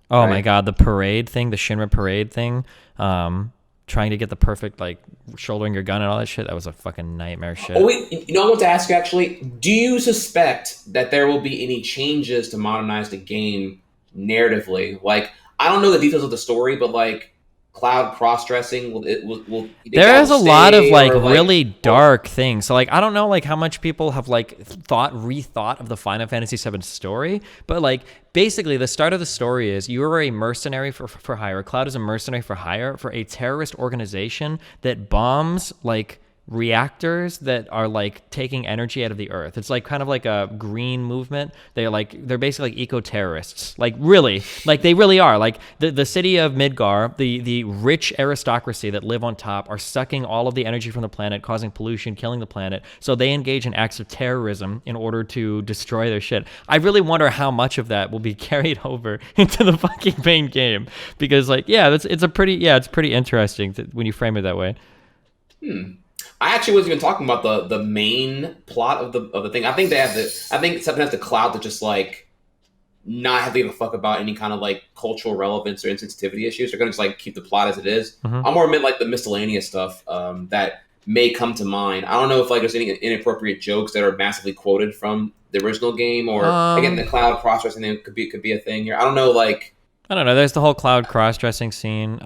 Oh my god, the parade thing, the Shinra parade thing, trying to get the perfect like shouldering your gun and all that shit. That was a fucking nightmare shit. Oh wait, I want to ask you actually. Do you suspect that there will be any changes to modernize the game narratively? Like, I don't know the details of the story, but like. Cloud cross-dressing will there is a lot of like really dark things, so like I don't know like how much people have like rethought of the Final Fantasy VII story, but like basically the start of the story is you are a mercenary for hire. Cloud is a mercenary for hire for a terrorist organization that bombs like reactors that are like taking energy out of the earth. It's like kind of like a green movement. They're basically like eco-terrorists. Like really, like they really are. Like the city of Midgar, the rich aristocracy that live on top are sucking all of the energy from the planet, causing pollution, killing the planet. So they engage in acts of terrorism in order to destroy their shit. I really wonder how much of that will be carried over into the fucking main game, because like it's pretty interesting when you frame it that way. I actually wasn't even talking about the main plot of the thing. I think something has the Cloud to just like not have to give a fuck about any kind of like cultural relevance or insensitivity issues. They're gonna just like keep the plot as it is. I'm more meant like the miscellaneous stuff that may come to mind. I don't know if like there's any inappropriate jokes that are massively quoted from the original game, or again the Cloud cross-dressing thing could be a thing here. I don't know. There's the whole Cloud cross-dressing scene.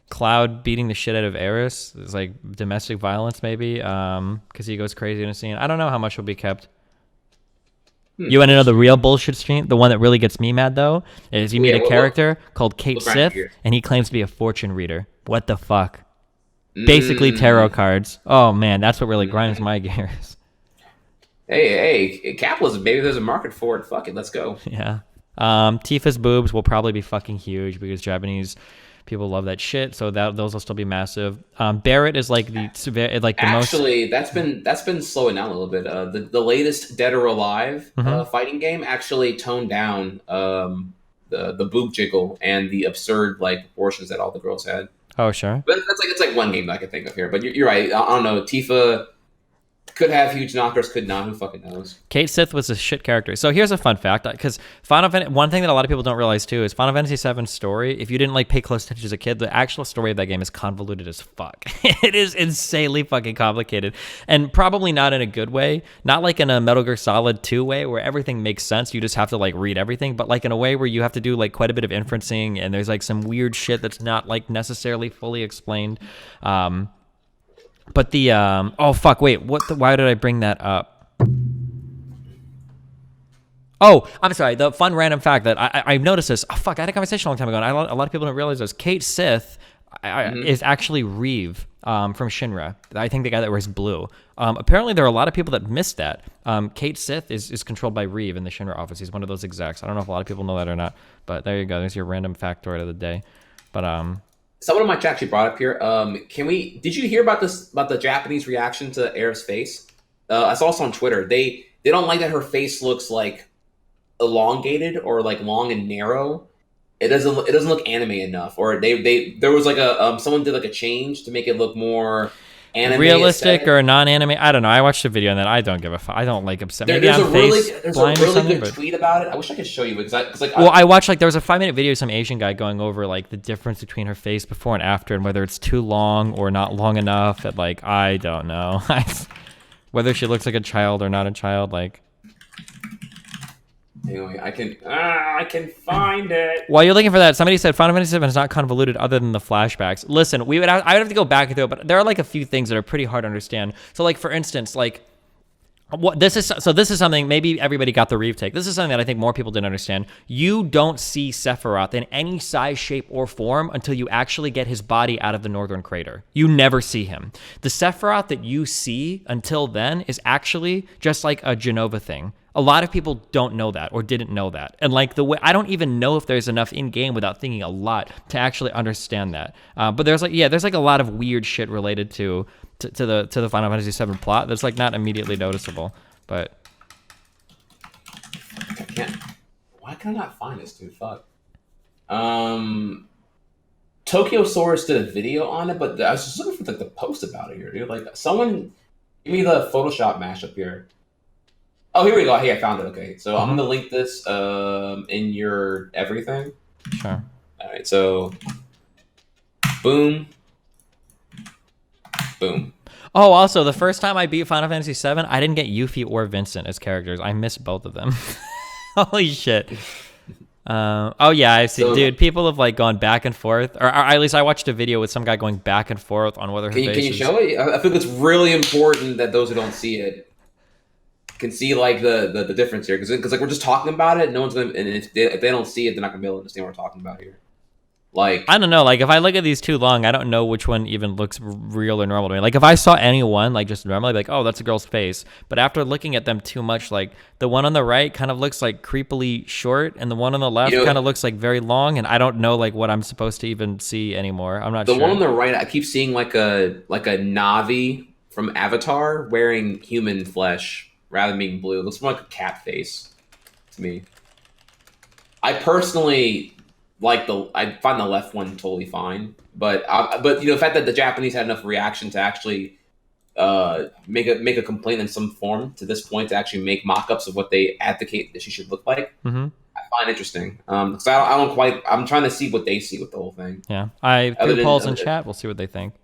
Cloud beating the shit out of Eris is like domestic violence, maybe, because he goes crazy in a scene. I don't know how much will be kept. You want to know the real bullshit scene? The one that really gets me mad, though, is you meet a character called Kate Sith, and he claims to be a fortune reader. What the fuck? Basically tarot cards. Oh, man, that's what really grinds my gears. Hey, capitalism, maybe there's a market for it. Fuck it, let's go. Yeah. Tifa's boobs will probably be fucking huge because Japanese people love that shit, so those will still be massive. Barrett is like the most. Actually, that's been slowing down a little bit. The latest Dead or Alive fighting game actually toned down the boob jiggle and the absurd like proportions that all the girls had. Oh sure, but it's like one game that I can think of here. But you're right. I don't know. Tifa could have huge knockers, could not. Who fucking knows? Kate Sith was a shit character. So here's a fun fact, because one thing that a lot of people don't realize too is Final Fantasy VII's story. If you didn't like pay close attention as a kid, the actual story of that game is convoluted as fuck. It is insanely fucking complicated, and probably not in a good way. Not like in a Metal Gear Solid 2 way where everything makes sense. You just have to like read everything, but like in a way where you have to do like quite a bit of inferencing, and there's like some weird shit that's not like necessarily fully explained. But the oh fuck, wait, why did I bring that up? Oh, I'm sorry. The fun random fact that I've noticed this. Oh fuck, I had a conversation a long time ago, and a lot of people don't realize this. Kate Sith is actually Reeve from Shinra. I think the guy that wears blue. Apparently, there are a lot of people that missed that. Kate Sith is controlled by Reeve in the Shinra office. He's one of those execs. I don't know if a lot of people know that or not, but there you go. There's your random factoid of the day. But someone in my chat actually brought up here. Did you hear about this, about the Japanese reaction to Aerith's face? I saw this on Twitter. They don't like that her face looks like elongated or like long and narrow. It doesn't look anime enough. Or there was like a someone did like a change to make it look more anime realistic aesthetic. or non-anime. I don't know. I watched a video on that. I don't give a fuck. I don't like upset. Maybe There's I'm a really blind good tweet about it. I wish I could show you because I watched like there was a 5-minute video of some Asian guy going over like the difference between her face before and after, and whether it's too long or not long enough. And like I don't know whether she looks like a child or not a child. Like anyway, I can find it. while you're looking for that, somebody said Final Fantasy VII is not convoluted other than the flashbacks. Listen, I would have to go back through it, but there are like a few things that are pretty hard to understand. So like for instance, like. This is something maybe everybody got the Reeve take. This is something that I think more people didn't understand. You don't see Sephiroth in any size, shape, or form until you actually get his body out of the northern crater. You never see him. The Sephiroth that you see until then is actually just like a Genova thing. A lot of people don't know that or didn't know that. And like the way, I don't even know if there's enough in game without thinking a lot to actually understand that. But there's like a lot of weird shit related to the Final Fantasy VII plot that's like not immediately noticeable. But I can't. Why can I not find this, dude? Fuck. Tokyo Source did a video on it, but I was just looking for like the post about it here, dude. Like someone give me the Photoshop mashup here. Oh, here we go. Hey, I found it. Okay, so I'm gonna link this in your everything. Sure. All right, so boom, boom. Oh, also, the first time I beat Final Fantasy VII, I didn't get Yuffie or Vincent as characters. I missed both of them. Holy shit. Oh yeah, I see. So, dude, people have like gone back and forth, or at least I watched a video with some guy going back and forth on whether her face Can you show it? I think it's really important that those who don't see it can see like the difference here, because like we're just talking about it. No one's gonna, and if they don't see it, they're not gonna be able to understand what we're talking about here. Like I don't know, like if I look at these too long, I don't know which one even looks real or normal to me. Like if I saw anyone like just normally, like, oh, that's a girl's face, but after looking at them too much, like the one on the right kind of looks like creepily short, and the one on the left kind of looks like very long, and I don't know like what I'm supposed to even see anymore. I'm not sure. The one on the right, I keep seeing like a Navi from Avatar wearing human flesh rather than being blue. It looks more like a cat face to me. I personally I find the left one totally fine, but the fact that the Japanese had enough reaction to actually make a complaint in some form to this point to actually make mock-ups of what they advocate that she should look like, I find interesting. Because I don't quite. I'm trying to see what they see with the whole thing. Yeah, I threw polls in chat. We'll see what they think.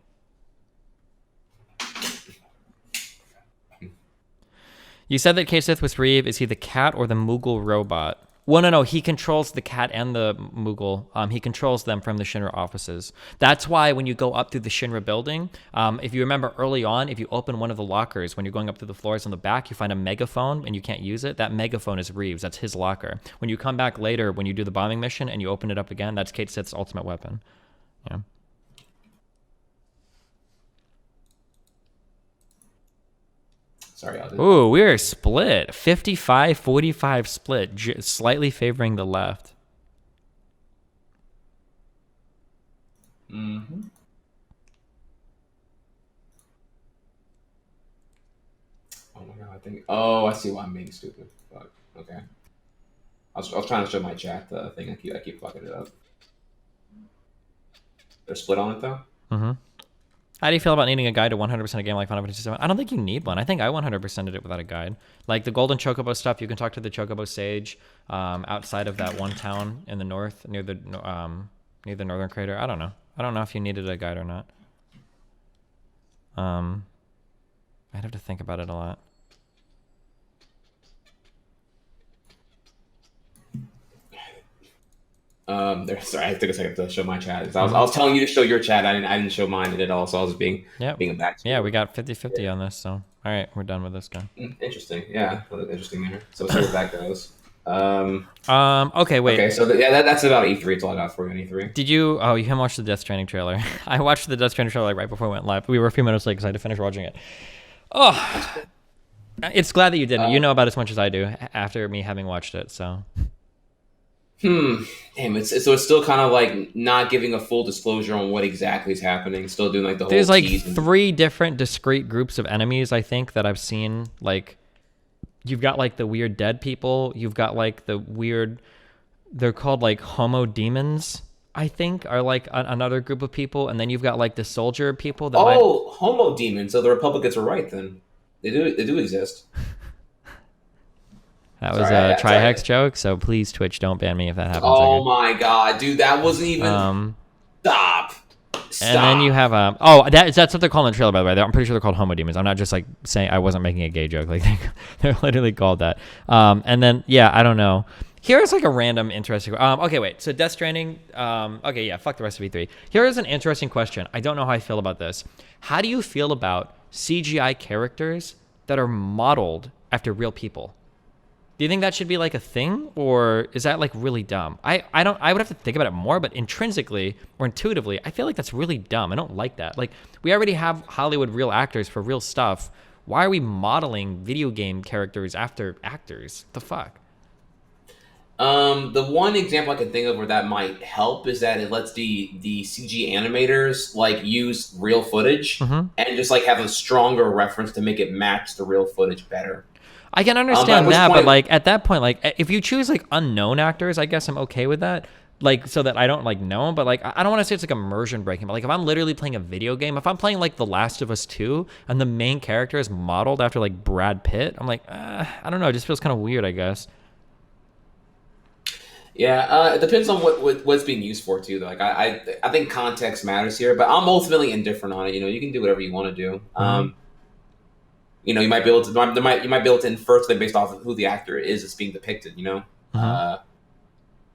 You said that Kate Sith was Reeve. Is he the cat or the Moogle robot? Well, no, he controls the cat and the Moogle. He controls them from the Shinra offices. That's why when you go up through the Shinra building, if you remember early on, if you open one of the lockers, when you're going up through the floors on the back, you find a megaphone and you can't use it. That megaphone is Reeves. That's his locker. When you come back later, when you do the bombing mission and you open it up again, that's Kate Sith's ultimate weapon. Yeah. Sorry, ooh, we're split. 55-45 split, slightly favoring the left. Mm-hmm. Oh my god, I think. Oh, I see why I'm being stupid. Fuck. Okay. I was trying to show my chat thing. I keep fucking it up. They're split on it though. Mm-hmm. How do you feel about needing a guide to 100% a game like Final Fantasy VII? I don't think you need one. I think I 100%ed it without a guide. Like the Golden Chocobo stuff, you can talk to the Chocobo Sage outside of that one town in the north near the northern crater. I don't know. I don't know if you needed a guide or not. I'd have to think about it a lot. Sorry, I took a second to show my chat. I was telling you to show your chat. I didn't show mine at all, so I was being a back. Yeah, we got 50-50 on this. So all right, we're done with this guy. Interesting. Yeah, interesting manner. So let's see where that goes. Okay, wait. Okay, so that's about E3. It's all I got for you on E3. Did you? Oh, you haven't watched the Death Stranding trailer. I watched the Death Stranding trailer right before we went live. We were a few minutes late because I had to finish watching it. Oh, it's glad that you didn't. You know about it as much as I do after me having watched it. So. Damn, it's still kind of like not giving a full disclosure on what exactly is happening. Still doing like the whole. There's like 3 different discrete groups of enemies, I think, that I've seen. Like, you've got like the weird dead people. You've got like the weird. They're called like homo demons, I think, are like another group of people, and then you've got like the soldier people. That homo demons. So the Republicans were right then. They do exist. That was a trihex joke, so please, Twitch, don't ban me if that happens. Oh my god, dude, that wasn't even... Stop. And then you have... that's what they're called in the trailer, by the way. I'm pretty sure they're called homo demons. I'm not just like saying I wasn't making a gay joke. Like they're literally called that. And then, yeah, I don't know. Here's like a random interesting... okay, wait. So Death Stranding... okay, yeah, fuck the rest of E3. Here is an interesting question. I don't know how I feel about this. How do you feel about CGI characters that are modeled after real people? Do you think that should be like a thing, or is that like really dumb? I would have to think about it more, but intrinsically or intuitively, I feel like that's really dumb. I don't like that. Like, we already have Hollywood real actors for real stuff. Why are we modeling video game characters after actors? The fuck? The one example I can think of where that might help is that it lets the CG animators like use real footage and just like have a stronger reference to make it match the real footage better. I can understand that, but like at that point, like if you choose like unknown actors, I guess I'm okay with that. Like, so that I don't like know them, but like I don't want to say it's like immersion breaking, but like if I'm literally playing a video game, if I'm playing like The Last of Us 2 and the main character is modeled after like Brad Pitt, I'm like, I don't know, it just feels kind of weird, I guess. Yeah, it depends on what's being used for too. Like I think context matters here, but I'm ultimately indifferent on it. You know, you can do whatever you want to do. You know, you might be able to you might be able to infer something based off of who the actor is that's being depicted. You know,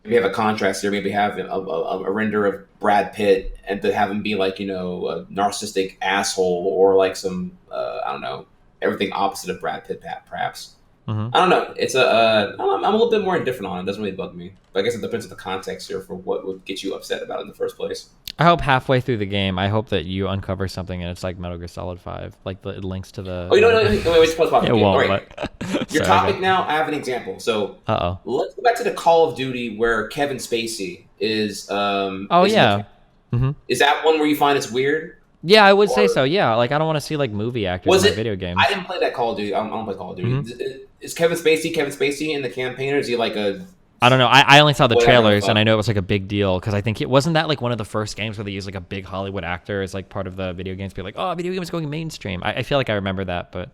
maybe have a contrast here. Maybe have a render of Brad Pitt and to have him be like, you know, a narcissistic asshole or like some I don't know, everything opposite of Brad Pitt, perhaps. I don't know. It's I'm a little bit more indifferent on it. It doesn't really bug me. But I guess it depends on the context here for what would get you upset about it in the first place. I hope halfway through the game, I hope that you uncover something and it's like Metal Gear Solid 5, like the links to the. Oh, no, wait, pause. It won't. Right. Your topic now. I have an example. So, let's go back to the Call of Duty where Kevin Spacey is. Is that one where you find it's weird? Yeah, I would say so. Yeah, like I don't want to see like movie actors in a video game. I didn't play that Call of Duty. I don't play Call of Duty. Is Kevin Spacey in the campaign, or is he like a? I don't know. I only saw the trailers, and I know it was like a big deal because I think it wasn't that like one of the first games where they use like a big Hollywood actor as like part of the video games. Be like, oh, video games going mainstream. I feel like I remember that, but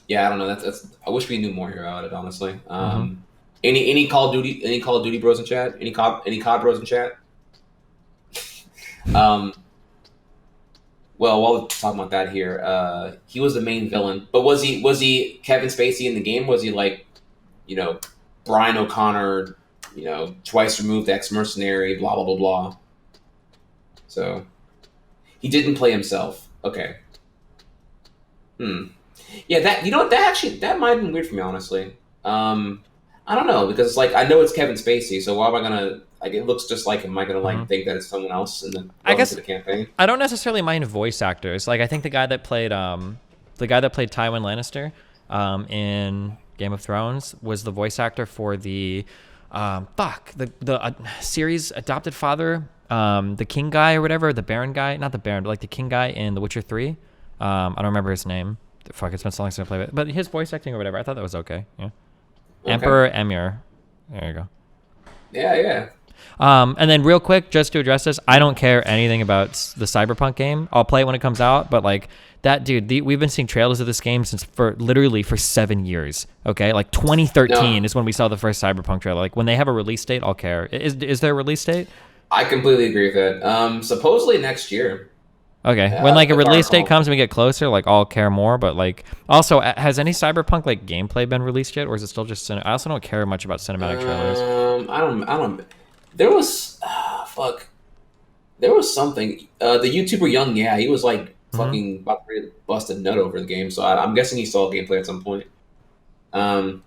yeah, I don't know. That's I wish we knew more here about it. Honestly, any Call of Duty bros in chat? Any COD bros in chat? Well, while we're talking about that here, he was the main villain. But was he Kevin Spacey in the game? Was he like, you know, Brian O'Connor, you know, twice removed ex-mercenary, blah, blah, blah, blah. So, he didn't play himself. Okay. Yeah, that might have been weird for me, honestly. I don't know, because like I know it's Kevin Spacey, so why am I gonna like? It looks just like him. Am I gonna like think that it's someone else and then I guess the campaign? I don't necessarily mind voice actors. Like I think the guy that played Tywin Lannister in Game of Thrones was the voice actor for the series Adopted Father, the King guy or whatever, the Baron guy, not the Baron, but like the King guy in The Witcher 3. I don't remember his name. Fuck, it's been so long since I played it. But his voice acting or whatever, I thought that was okay. Yeah. Okay. Emperor Emir. There you go. Yeah. And then real quick, just to address this, I don't care anything about the Cyberpunk game. I'll play it when it comes out, but like that dude, we've been seeing trailers of this game for 7 years. Okay, like 2013 is when we saw the first Cyberpunk trailer. Like when they have a release date, I'll care. Is there a release date? I completely agree with that. Supposedly next year. Okay, when like a if I release date recall. comes and we get closer, like I'll care more. But like, also, has any Cyberpunk like gameplay been released yet, or is it still just? I also don't care much about cinematic trailers. I don't. There was, fuck. There was something. The YouTuber Young, yeah, he was like Hmm. fucking about to bust a nut over the game. So I'm guessing he saw gameplay at some point. Um,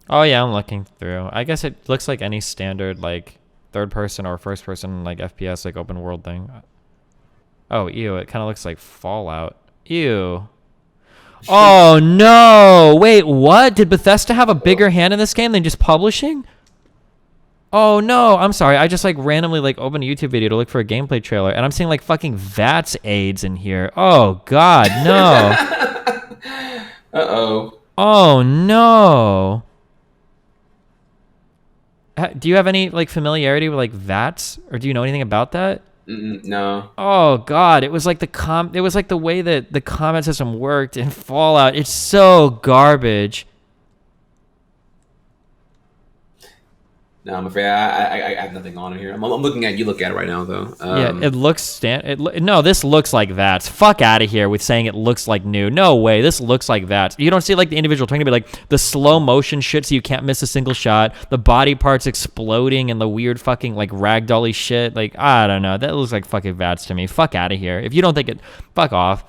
Oh yeah, I'm looking through. I guess it looks like any standard like third person or first person like FPS like open world thing. Oh ew, it kind of looks like Fallout. Ew. Oh no! Wait, what? Did Bethesda have a bigger hand in this game than just publishing? Oh no, I'm sorry. I just like randomly like opened a YouTube video to look for a gameplay trailer and I'm seeing like fucking VATS aids in here. Oh god, no. uh-oh. Oh no. Do you have any like familiarity with like VATS or do you know anything about that? No. Oh god, it was like it was like the way that the combat system worked in Fallout. It's so garbage. No, I'm afraid I have nothing on it here. I'm looking at you. Look at it right now, though. Yeah, it looks no, this looks like VATS. Fuck out of here with saying it looks like new. No way, this looks like VATS. You don't see like the individual talking about like the slow motion shit so you can't miss a single shot, the body parts exploding and the weird fucking like ragdolly shit. Like I don't know, that looks like fucking VATS to me. Fuck out of here. If you don't think it, fuck off.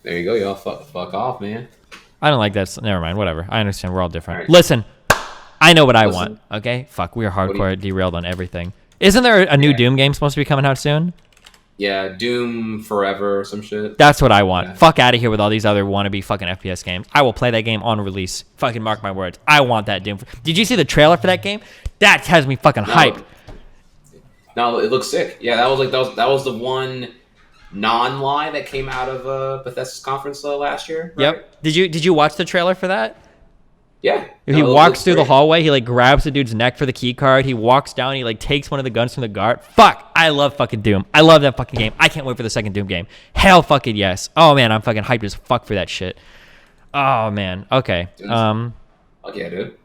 There you go, y'all. Fuck off, man. I don't like that. Never mind. Whatever. I understand. We're all different. All right. Listen. I know what I Listen. want, okay? Fuck, we are hardcore derailed on everything. Isn't there a new Doom game supposed to be coming out soon? Yeah, Doom Forever or some shit. That's what I want. Yeah. Fuck out of here with all these other wannabe fucking FPS games. I will play that game on release. Fucking mark my words. I want that Doom. Did you see the trailer for that game? That has me fucking hyped. No, it looks sick. Yeah, that was the one non-lie that came out of Bethesda's conference last year. Right? Yep. Did you watch the trailer for that? Yeah. He walks through the hallway. He like grabs the dude's neck for the key card. He walks down. He like takes one of the guns from the guard. Fuck! I love fucking Doom. I love that fucking game. I can't wait for the second Doom game. Hell fucking yes. Oh man, I'm fucking hyped as fuck for that shit. Oh man. Okay. Okay, dude.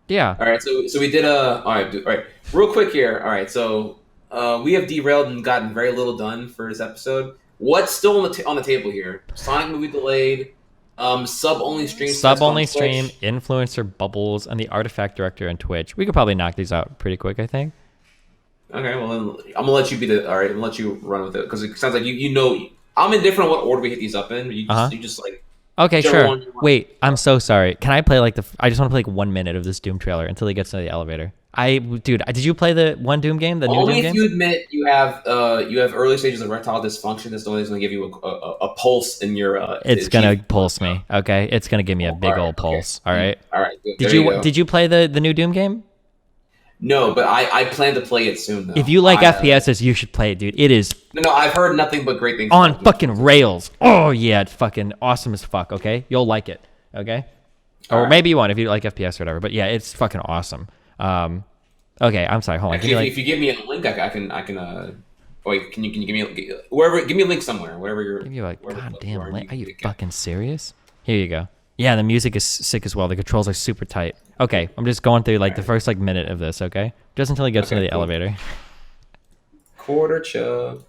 Yeah. All right. So we did all right. All right. Real quick here. All right. So we have derailed and gotten very little done for this episode. What's still on the table here? Sonic movie delayed. Sub-only stream. Sub-only stream, influencer bubbles, and the artifact director and Twitch. We could probably knock these out pretty quick, I think. Okay, well then I'm gonna let you be the. All right, I'm gonna let you run with it because it sounds like you know. I'm indifferent what order we hit these up in. You just like. Okay, sure. Wait, I'm so sorry. Can I play like I just want to play like 1 minute of this Doom trailer until he gets into the elevator. Dude, did you play the one Doom game? The new Doom game? Only if you admit you have early stages of erectile dysfunction. That's the only thing that's gonna give you a pulse in your. It's gonna pulse me. Okay, it's gonna give me a big old pulse. All right. All right. Good. Did you play the new Doom game? No, but I plan to play it soon. Though. If you like FPSs, you should play it, dude. It is. No, I've heard nothing but great things. On fucking rails. Oh yeah, it's fucking awesome as fuck. Okay, you'll like it. Okay. Or maybe you won't if you like FPS or whatever. But yeah, it's fucking awesome. Okay, I'm sorry. Hold on. If you give me a link, I can. Wait, can you give me wherever? Give me a link somewhere, wherever you're. Give you a goddamn link. Are you fucking serious? Here you go. Yeah, the music is sick as well. The controls are super tight. Okay, I'm just going through like the first like minute of this. Okay, just until he gets into the elevator. Quarter chub.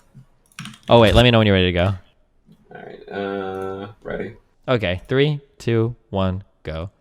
Oh wait, let me know when you're ready to go. All right. Ready. Okay, 3, 2, 1, go.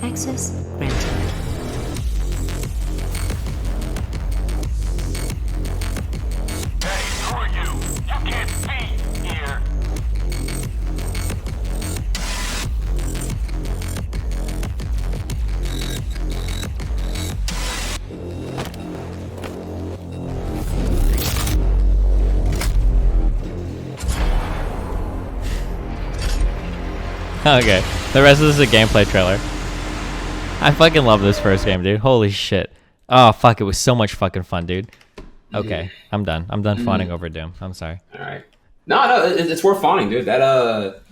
Access granted. Okay, the rest of this is a gameplay trailer. I fucking love this first game, dude. Holy shit. Oh, fuck, it was so much fucking fun, dude. Okay, I'm done. I'm done fawning over Doom. I'm sorry. All right. No, it's worth fawning, dude. That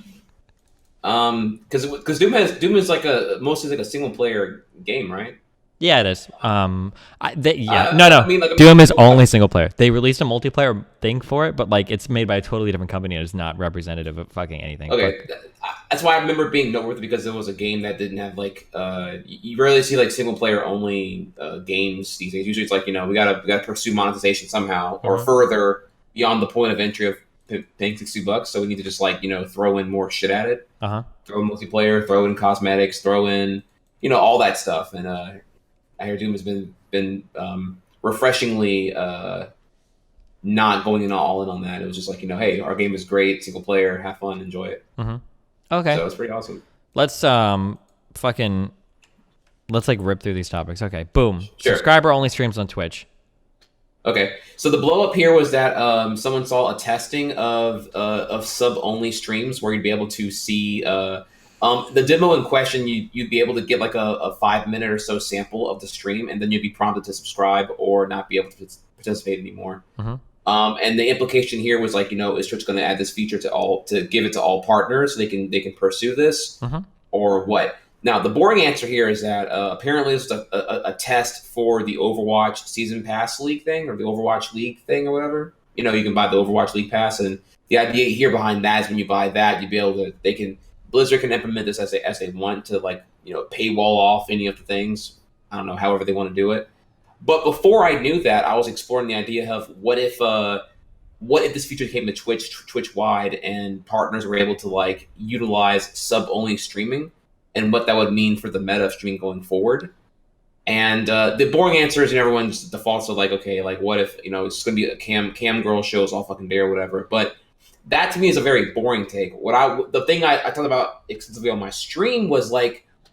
because Doom is like a mostly like a single player game, right? Yeah, it is. No. I mean, like, Doom is only single player. They released a multiplayer thing for it, but like it's made by a totally different company and it's not representative of fucking anything. Okay, that's why I remember it being noteworthy because it was a game that didn't have like you rarely see like single player only games these days. Usually it's like we gotta pursue monetization somehow or further beyond the point of entry of paying $60. So we need to just like throw in more shit at it. Throw in multiplayer, throw in cosmetics, throw in all that stuff. And I hear Doom has been refreshingly not going all in on that. It was just like hey, our game is great, single player, have fun, enjoy it. Okay, so it's pretty awesome. Let's let's like rip through these topics. Okay, boom. Sure. Subscriber only streams on Twitch. Okay, so the blow up here was that someone saw a testing of sub only streams where you'd be able to see the demo in question. You'd be able to get like a 5-minute or so sample of the stream, and then you'd be prompted to subscribe or not be able to participate anymore. And the implication here was like is Twitch going to add this feature to give it to all partners so they can pursue this or what? Now, the boring answer here is that apparently it's a test for the Overwatch Season Pass League thing or the Overwatch League thing or whatever. You can buy the Overwatch League Pass, and the idea here behind that is when you buy that, you'll be able to Blizzard can implement this as they want to paywall off any of the things. I don't know, however they want to do it. But before I knew that, I was exploring the idea of what if this feature came to Twitch wide and partners were able to utilize sub only streaming, and what that would mean for the meta of streaming going forward. And the boring answer is everyone's defaults are okay, what if it's going to be a cam girl shows all fucking day or whatever. But that to me is a very boring take. The thing I talked about extensively on my stream was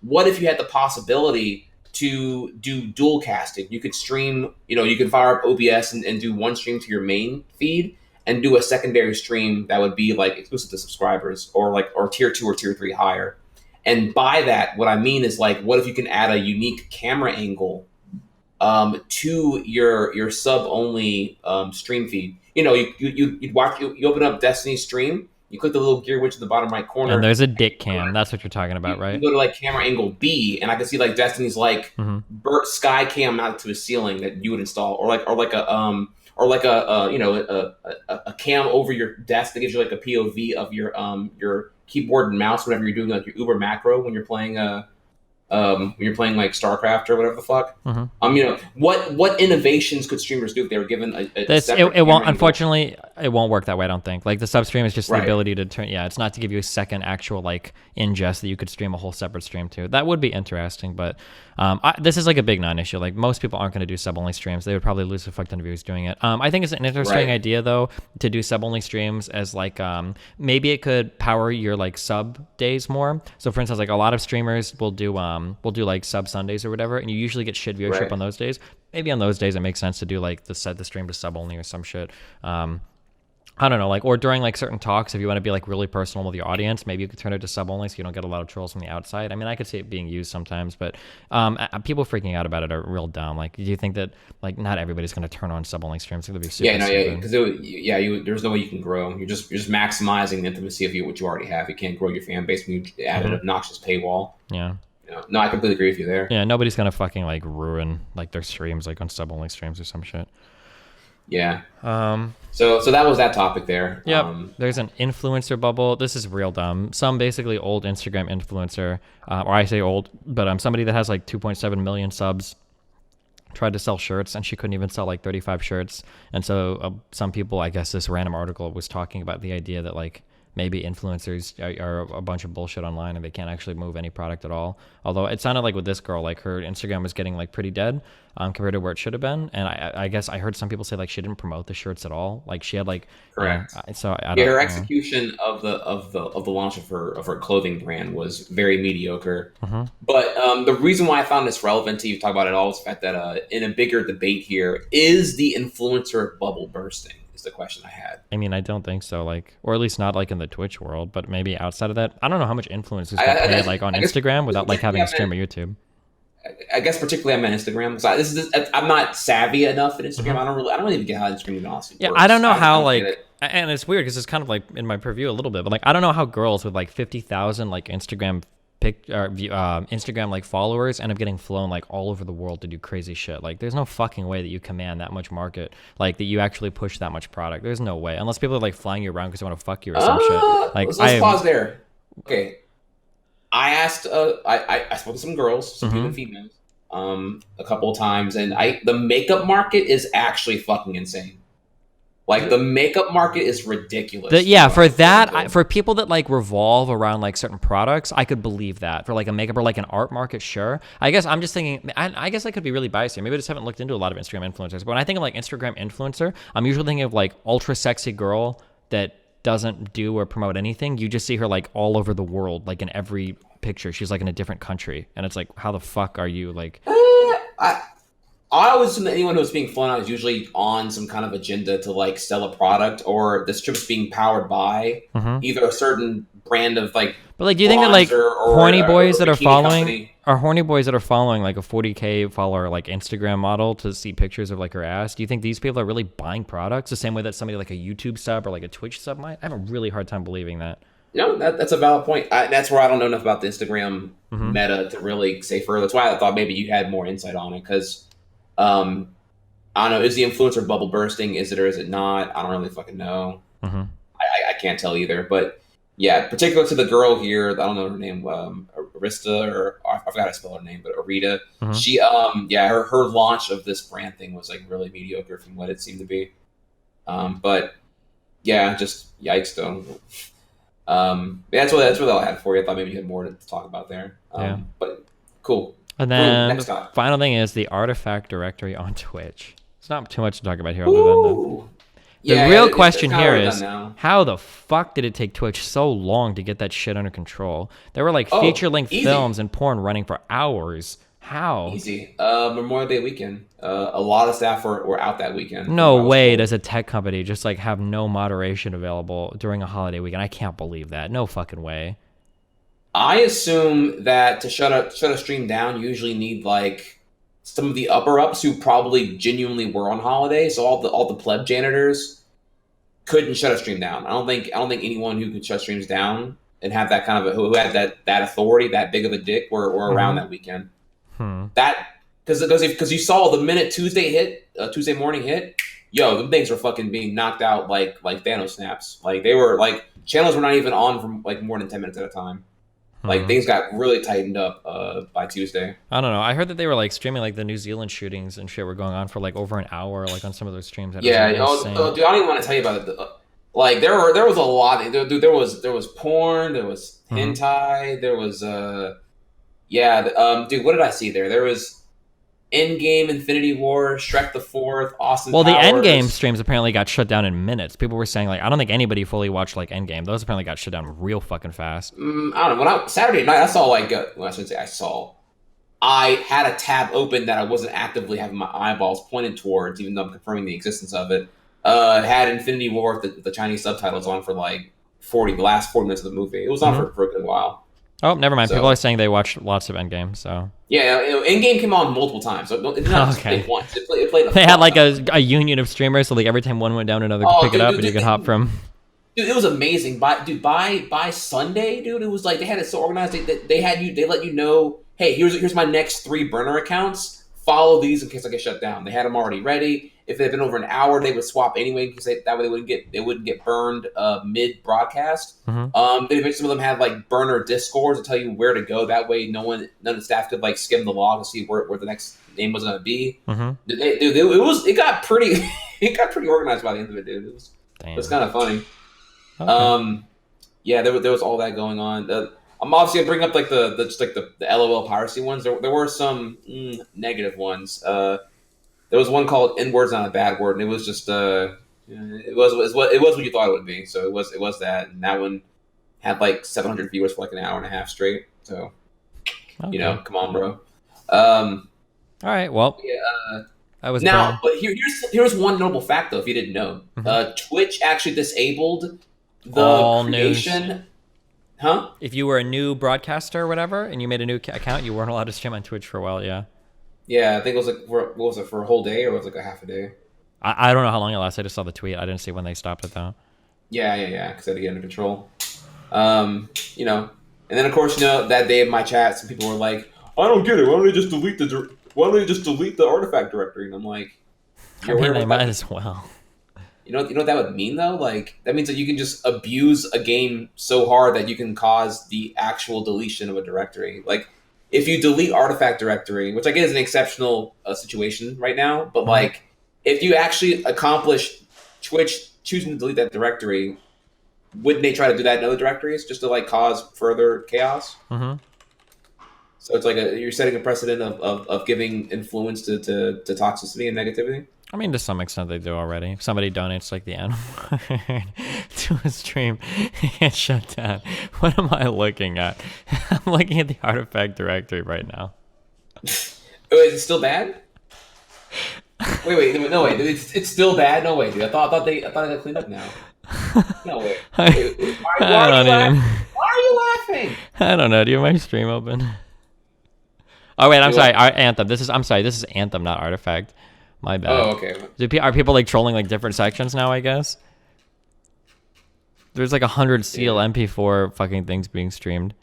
what if you had the possibility to do dual casting? You could stream, you could fire up OBS and do one stream to your main feed and do a secondary stream that would be exclusive to subscribers or tier 2 or tier 3 higher. And by that, what I mean is what if you can add a unique camera angle to your sub only stream feed? You open up Destiny's stream, you click the little gear widget in the bottom right corner, and there's a dick cam. That's what you're talking about, right? You go to camera angle B, and I can see Destiny's Burt sky cam mounted to a ceiling that you would install, or a cam over your desk that gives you a POV of your keyboard and mouse whenever you're doing your Uber macro when you're playing StarCraft or whatever the fuck. What innovations could streamers do if they were given it won't, unfortunately, it won't work that way, I don't think. The sub-stream is just the ability to turn, it's not to give you a second actual ingest that you could stream a whole separate stream to. That would be interesting, but this is a big non-issue. Most people aren't going to do sub-only streams. They would probably lose a fuck ton of views doing it. I think it's an interesting idea, though, to do sub-only streams as maybe it could power your sub days more. So for instance, a lot of streamers will do sub Sundays or whatever, and you usually get shit viewership on those days. Maybe on those days it makes sense to do set the stream to sub only or some shit. I don't know, or during certain talks, if you want to be really personal with your audience, maybe you could turn it to sub only so you don't get a lot of trolls from the outside. I mean, I could see it being used sometimes, but people freaking out about it are real dumb. Do you think that not everybody's going to turn on sub only streams? It's going to be super because there's no way you can grow. You're just maximizing the intimacy of what you already have. You can't grow your fan base when you add an obnoxious paywall. Yeah. No, I completely agree with you there. Yeah, nobody's gonna fucking ruin their streams on sub only streams or some shit. Yeah. So that was that topic there. Yep. There's an influencer bubble. This is real dumb. Some basically old Instagram influencer, or I say old, but somebody that has 2.7 million subs tried to sell shirts, and she couldn't even sell 35 shirts. And so some people, I guess this random article was talking about the idea that maybe influencers are a bunch of bullshit online and they can't actually move any product at all. Although it sounded with this girl, her Instagram was getting pretty dead compared to where it should have been. And I guess I heard some people say she didn't promote the shirts at all. She had correct. So her execution of the launch of her clothing brand was very mediocre. But the reason why I found this relevant to you talk about it all is the fact that in a bigger debate here is the influencer bubble bursting. is the question I had. I mean, I don't think so. Like, or at least not like in the Twitch world, but maybe outside of that, I don't know how much influencers get paid like on Instagram without like having a stream or YouTube. I guess particularly I'm on Instagram. So I'm not savvy enough in Instagram. I don't even get how Instagram honestly works. I don't know how like, and it's weird because it's kind of like in my purview a little bit, but like I don't know how girls with like 50,000 like Instagram Instagram like followers end up getting flown like all over the world to do crazy shit. Like there's no fucking way that you command that much market, like that you actually push that much product. There's no way, unless people are like flying you around because they want to fuck you or some shit. Like let's pause there. Okay. I asked, I spoke to some girls, some people and females, a couple of times, and the makeup market is actually fucking insane. Like the makeup market is ridiculous. For that, for people that like revolve around like certain products, I could believe that. For like a makeup or like an art market, sure. I guess I'm just thinking. I guess I could be really biased here. Maybe I just haven't looked into a lot of Instagram influencers. But when I think of like Instagram influencer, I'm usually thinking of like ultra sexy girl that doesn't do or promote anything. You just see her like all over the world, like in every picture she's like in a different country, and it's like, how the fuck are you like? I always assume that anyone who's being flown out is usually on some kind of agenda to like sell a product, or this trip's being powered by either a certain brand of like. But like, do you think that like horny boys that are following are horny boys that are following like a 40K follower like Instagram model to see pictures of like her ass? Do you think these people are really buying products the same way that somebody like a YouTube sub or like a Twitch sub might? I have a really hard time believing that. No, that's a valid point. That's where I don't know enough about the Instagram meta to really say further. That's why I thought maybe you had more insight on it, because I don't know, is the influencer bubble bursting? Is it or is it not? I don't really fucking know. I can't tell either. But yeah, particular to the girl here, I don't know her name, Arista, or I forgot how to spell her name, but Arita. She, her launch of this brand thing was like really mediocre from what it seemed to be. But yeah, just yikes though. That's what I had for you. I thought maybe you had more to talk about there. But cool. And then the final thing is the artifact directory on Twitch. It's not too much to talk about here other than the real question here is, how the fuck did it take Twitch so long to get that shit under control? There were like feature-length films and porn running for hours. How? Easy. Memorial Day weekend. A lot of staff were out that weekend. No way does a tech company just like have no moderation available during a holiday weekend. I can't believe that. No fucking way. I assume that to shut a stream down, you usually need like some of the upper ups who probably genuinely were on holiday. So all the pleb janitors couldn't shut a stream down. I don't think anyone who could shut streams down and have that kind of who had that authority, that big of a dick, were around that weekend. That because you saw the minute Tuesday morning hit, them things were fucking being knocked out like Thanos snaps. Like they were like channels were not even on for like more than 10 minutes at a time. Like things got really tightened up by Tuesday. I don't know. I heard that they were like streaming like the New Zealand shootings and shit were going on for like over an hour, like on some of those streams. Dude, I don't even want to tell you about it. Like there was a lot. Dude, there was porn. There was hentai. There was dude, what did I see there? There was Endgame, Infinity War, Shrek the Fourth, Austin Powers. The Endgame streams apparently got shut down in minutes. People were saying like, I don't think anybody fully watched like Endgame. Those apparently got shut down real fucking fast. I don't know. Saturday night, I saw like, well, I shouldn't say I saw. I had a tab open that I wasn't actively having my eyeballs pointed towards, even though I'm confirming the existence of it. Had Infinity War with the Chinese subtitles on for like the last 40 minutes of the movie. It was on for a good while. Oh, never mind. So, people are saying they watched lots of Endgame, so... Yeah, Endgame came on multiple times, so it did not just play once. It played they had like a union of streamers, so like every time one went down, another could pick it up, and you could hop from... Dude, it was amazing. By Sunday, dude, it was like they had it so organized. They let you know, hey, here's my next 3 burner accounts. Follow these in case I get shut down. They had them already ready. If they'd been over an hour, they would swap anyway because that way they wouldn't get burned mid broadcast. Some of them had like burner discords to tell you where to go. That way, none of the staff could like skim the log to see where the next name was going to be. It got pretty organized by the end of it, dude. It was kind of funny. Okay. There was all that going on. I'm obviously gonna bring up like the LOL piracy ones. There were some negative ones. There was one called "N word's not a bad word," and it was just it was what you thought it would be. So it was that, and that one had like 700 viewers for like an hour and a half straight. So come on, bro. All right, well, I was Now, burned. but here's one notable fact though, if you didn't know, Twitch actually disabled the All news. creation. Huh? If you were a new broadcaster or whatever, and you made a new account, you weren't allowed to stream on Twitch for a while. Yeah. Yeah, I think it was like what was it for a whole day or was it like a half a day? I don't know how long it lasted. I just saw the tweet. I didn't see when they stopped it though. Yeah, because I had to get under control. You know, and then of course that day of my chat, some people were like, "I don't get it. Why don't they just delete the artifact directory?" And I'm like, I mean, they might as well. You know what that would mean though? Like that means that you can just abuse a game so hard that you can cause the actual deletion of a directory. Like if you delete artifact directory, which I get is an exceptional situation right now, but like if you actually accomplish Twitch choosing to delete that directory, wouldn't they try to do that in other directories just to like cause further chaos? Mm-hmm. So it's like you're setting a precedent of giving influence to toxicity and negativity. I mean, to some extent, they do already. If somebody donates like the animal to a stream, it gets shut down. What am I looking at? I'm looking at the artifact directory right now. Oh, is it still bad? Wait, no wait. It's still bad. No way, dude. I thought they got cleaned up now. No way. Why are you laughing? I don't know. Do you have my stream open? Oh wait, I'm sorry. Anthem. I'm sorry. This is Anthem, not Artifact. My bad. Oh, okay. Are people like trolling like different sections now? I guess there's like 100 Seal MP4 fucking things being streamed.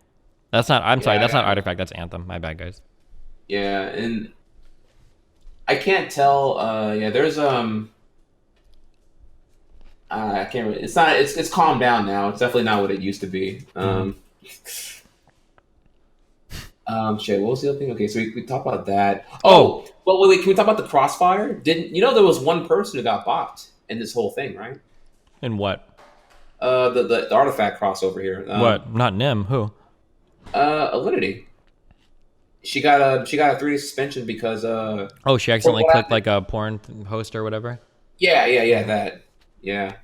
That's not. I'm sorry. That's not Artifact. That's Anthem. My bad, guys. Yeah, and I can't tell. Yeah, there's I can't. Really, it's not. It's calmed down now. It's definitely not what it used to be. Shit. What was the other thing? Okay, so we talked about that. Oh, well, wait. Can we talk about the crossfire? Didn't you know there was one person who got bopped in this whole thing, right? In what? The artifact crossover here. What? Not Nim. Who? Alinity. She got a 3-day suspension because she accidentally clicked like a porn host or whatever. Yeah. That. Yeah.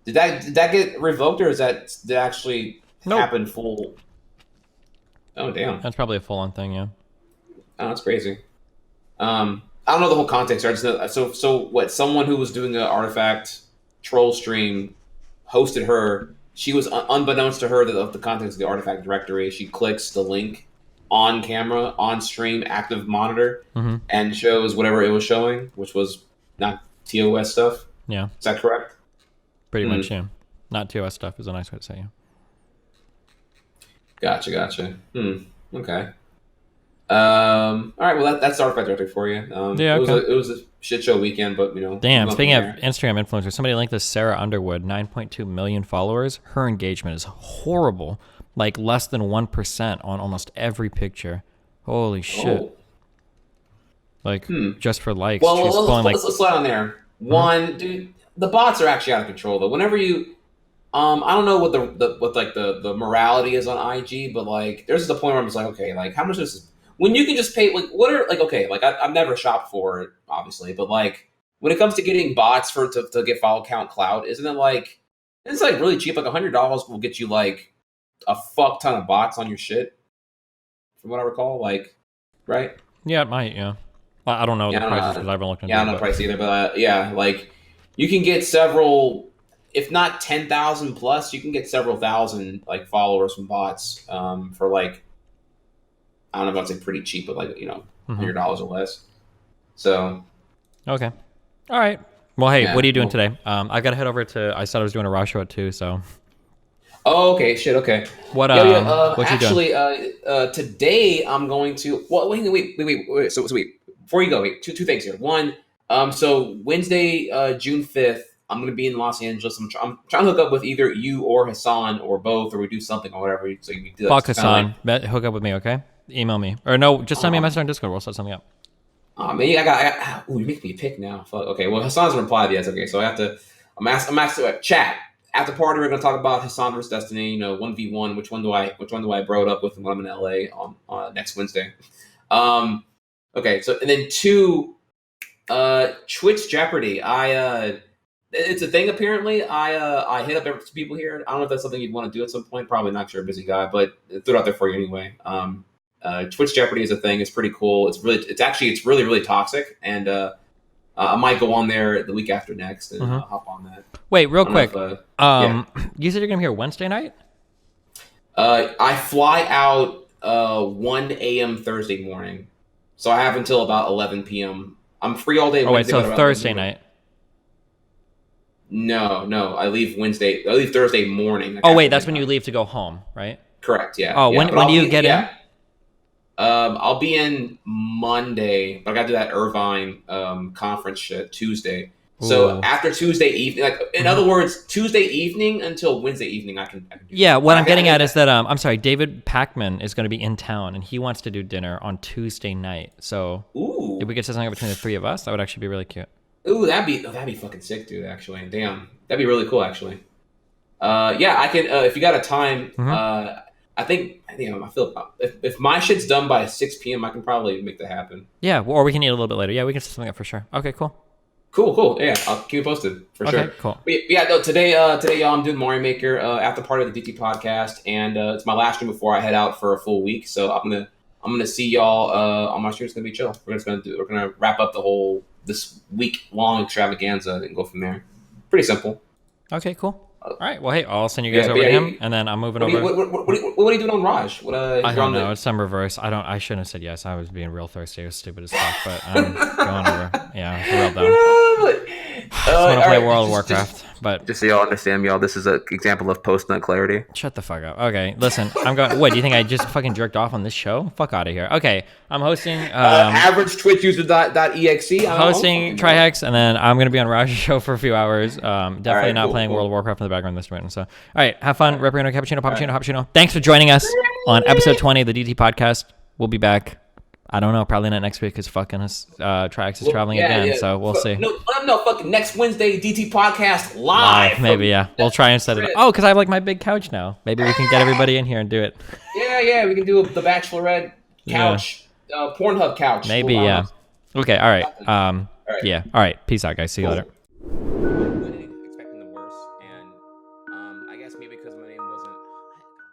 Did that get revoked or did that actually happen full? Oh damn. That's probably a full-on thing, yeah. Oh, that's crazy. I don't know the whole context. I just know so what? Someone who was doing an artifact troll stream hosted her. She was unbeknownst to her of the context of the artifact directory. She clicks the link on camera, on stream, active monitor, and shows whatever it was showing, which was not TOS stuff. Yeah. Is that correct? Pretty much, yeah. Not TOS stuff is a nice way to say, yeah. Gotcha. Okay. All right. Well, that's the artifact directory for you. Yeah. It was a shit show weekend, but Damn. Speaking of Instagram influencers, somebody linked this Sarah Underwood, 9.2 million followers. Her engagement is horrible, like less than 1% on almost every picture. Holy shit! Oh. Like just for likes. Well, let's slow down there. One, dude, the bots are actually out of control though. Whenever you I don't know what the morality is on IG, but like there's the point where I'm just like, okay, like how much is this? When you can just pay, like what are like okay, like I've never shopped for it, obviously, but like when it comes to getting bots to get follow count clout, isn't it like it's like really cheap? Like $100 will get you like a fuck ton of bots on your shit, from what I recall, like right? Yeah, it might. Yeah, I don't know the prices because I haven't looked into it. Yeah, I don't know the price either, but yeah, like you can get several. If not 10,000 plus, you can get several thousand like followers from bots for like I don't know if I'd say pretty cheap, but like $100 or less. So okay, all right. Well, hey, what are you doing today? I gotta head over to. I said I was doing a raw show at 2, so. Oh, okay, shit, okay. What what you doing? Actually, today I'm going to. Well, wait. So wait. Before you go, two things here. One, so Wednesday, June 5th. I'm going to be in Los Angeles. I'm trying to hook up with either you or Hassan or both, or we do something or whatever. So you do. Fuck Hassan. Hook up with me, okay? Email me. Or no, just send me a message on Discord. We'll set something up. Man, I got. Ooh, you make me pick now. Fuck. Okay. Well, Hassan hasn't replied yet. Okay, so I have to. I'm asking chat after party. We're going to talk about Hassan versus Destiny. 1v1. Which one do I bro it up with when I'm in LA on next Wednesday? Okay. So and then 2, Twitch Jeopardy. It's a thing apparently. I hit up people here. I don't know if that's something you'd want to do at some point. Probably not. You're a busy guy, but threw it out there for you anyway. Twitch Jeopardy is a thing. It's pretty cool. It's really really toxic, and I might go on there the week after next and hop on that. Wait, real quick. Yeah. You said you're gonna be here Wednesday night? I fly out 1 a.m. Thursday morning, so I have until about 11 p.m. I'm free all day. Oh wait, so Thursday night. No, I leave Wednesday. I leave Thursday morning. Oh wait, that's when you leave to go home, right? Correct. Yeah. Oh, yeah. when do you get in? I'll be in Monday, but I got to do that Irvine conference shit Tuesday. So after Tuesday evening, like in other words, Tuesday evening until Wednesday evening, I can do yeah, what I'm getting at is that I'm sorry, David Packman is going to be in town and he wants to do dinner on Tuesday night. So if we could set something up between the three of us, that would actually be really cute. Ooh, that'd be fucking sick, dude. Actually, damn, that'd be really cool. Actually, yeah, I can. If you got a time, I think I feel if my shit's done by 6 p.m., I can probably make that happen. Yeah, or we can eat a little bit later. Yeah, we can set something up for sure. Okay, cool. Cool. Yeah, I'll keep you posted for sure. Cool. But yeah, no, today, y'all, I'm doing Mario Maker after party of the DT podcast, and it's my last stream before I head out for a full week. So I'm gonna see y'all on my stream. It's gonna be chill. We're gonna wrap up this week long extravaganza and go from there. Pretty simple. Okay, cool. All right. Well, hey, I'll send you guys over to him, and then I'm moving over. What are you doing on Raj? I don't know. It's some reverse. I shouldn't have said yes. I was being real thirsty. I was stupid as fuck, but I'm going over. Yeah, it's real dumb. I just want to play World of Warcraft, but just so y'all understand, y'all, this is an example of post-nut clarity. Shut the fuck up. Okay, listen, I'm going. What do you think? I just fucking jerked off on this show? Fuck out of here. Okay, I'm hosting. Average Twitch user.exe. Hosting trihex, and then I'm gonna be on Raj's show for a few hours. Definitely not playing World of Warcraft in the background this minute. So, all right, have fun. Reprino, cappuccino. Thanks for joining us on episode 20 of the DT podcast. We'll be back. I don't know, probably not next week because fucking Trihex is traveling again, so we'll see. No, fucking next Wednesday, DT podcast live. Maybe, yeah. We'll try and set it up. Oh, because I have like my big couch now. Maybe we can get everybody in here and do it. Yeah, we can do the Bachelorette couch, Pornhub couch. Maybe, yeah. Okay, all right. Yeah, all right. Peace out, guys. See you later.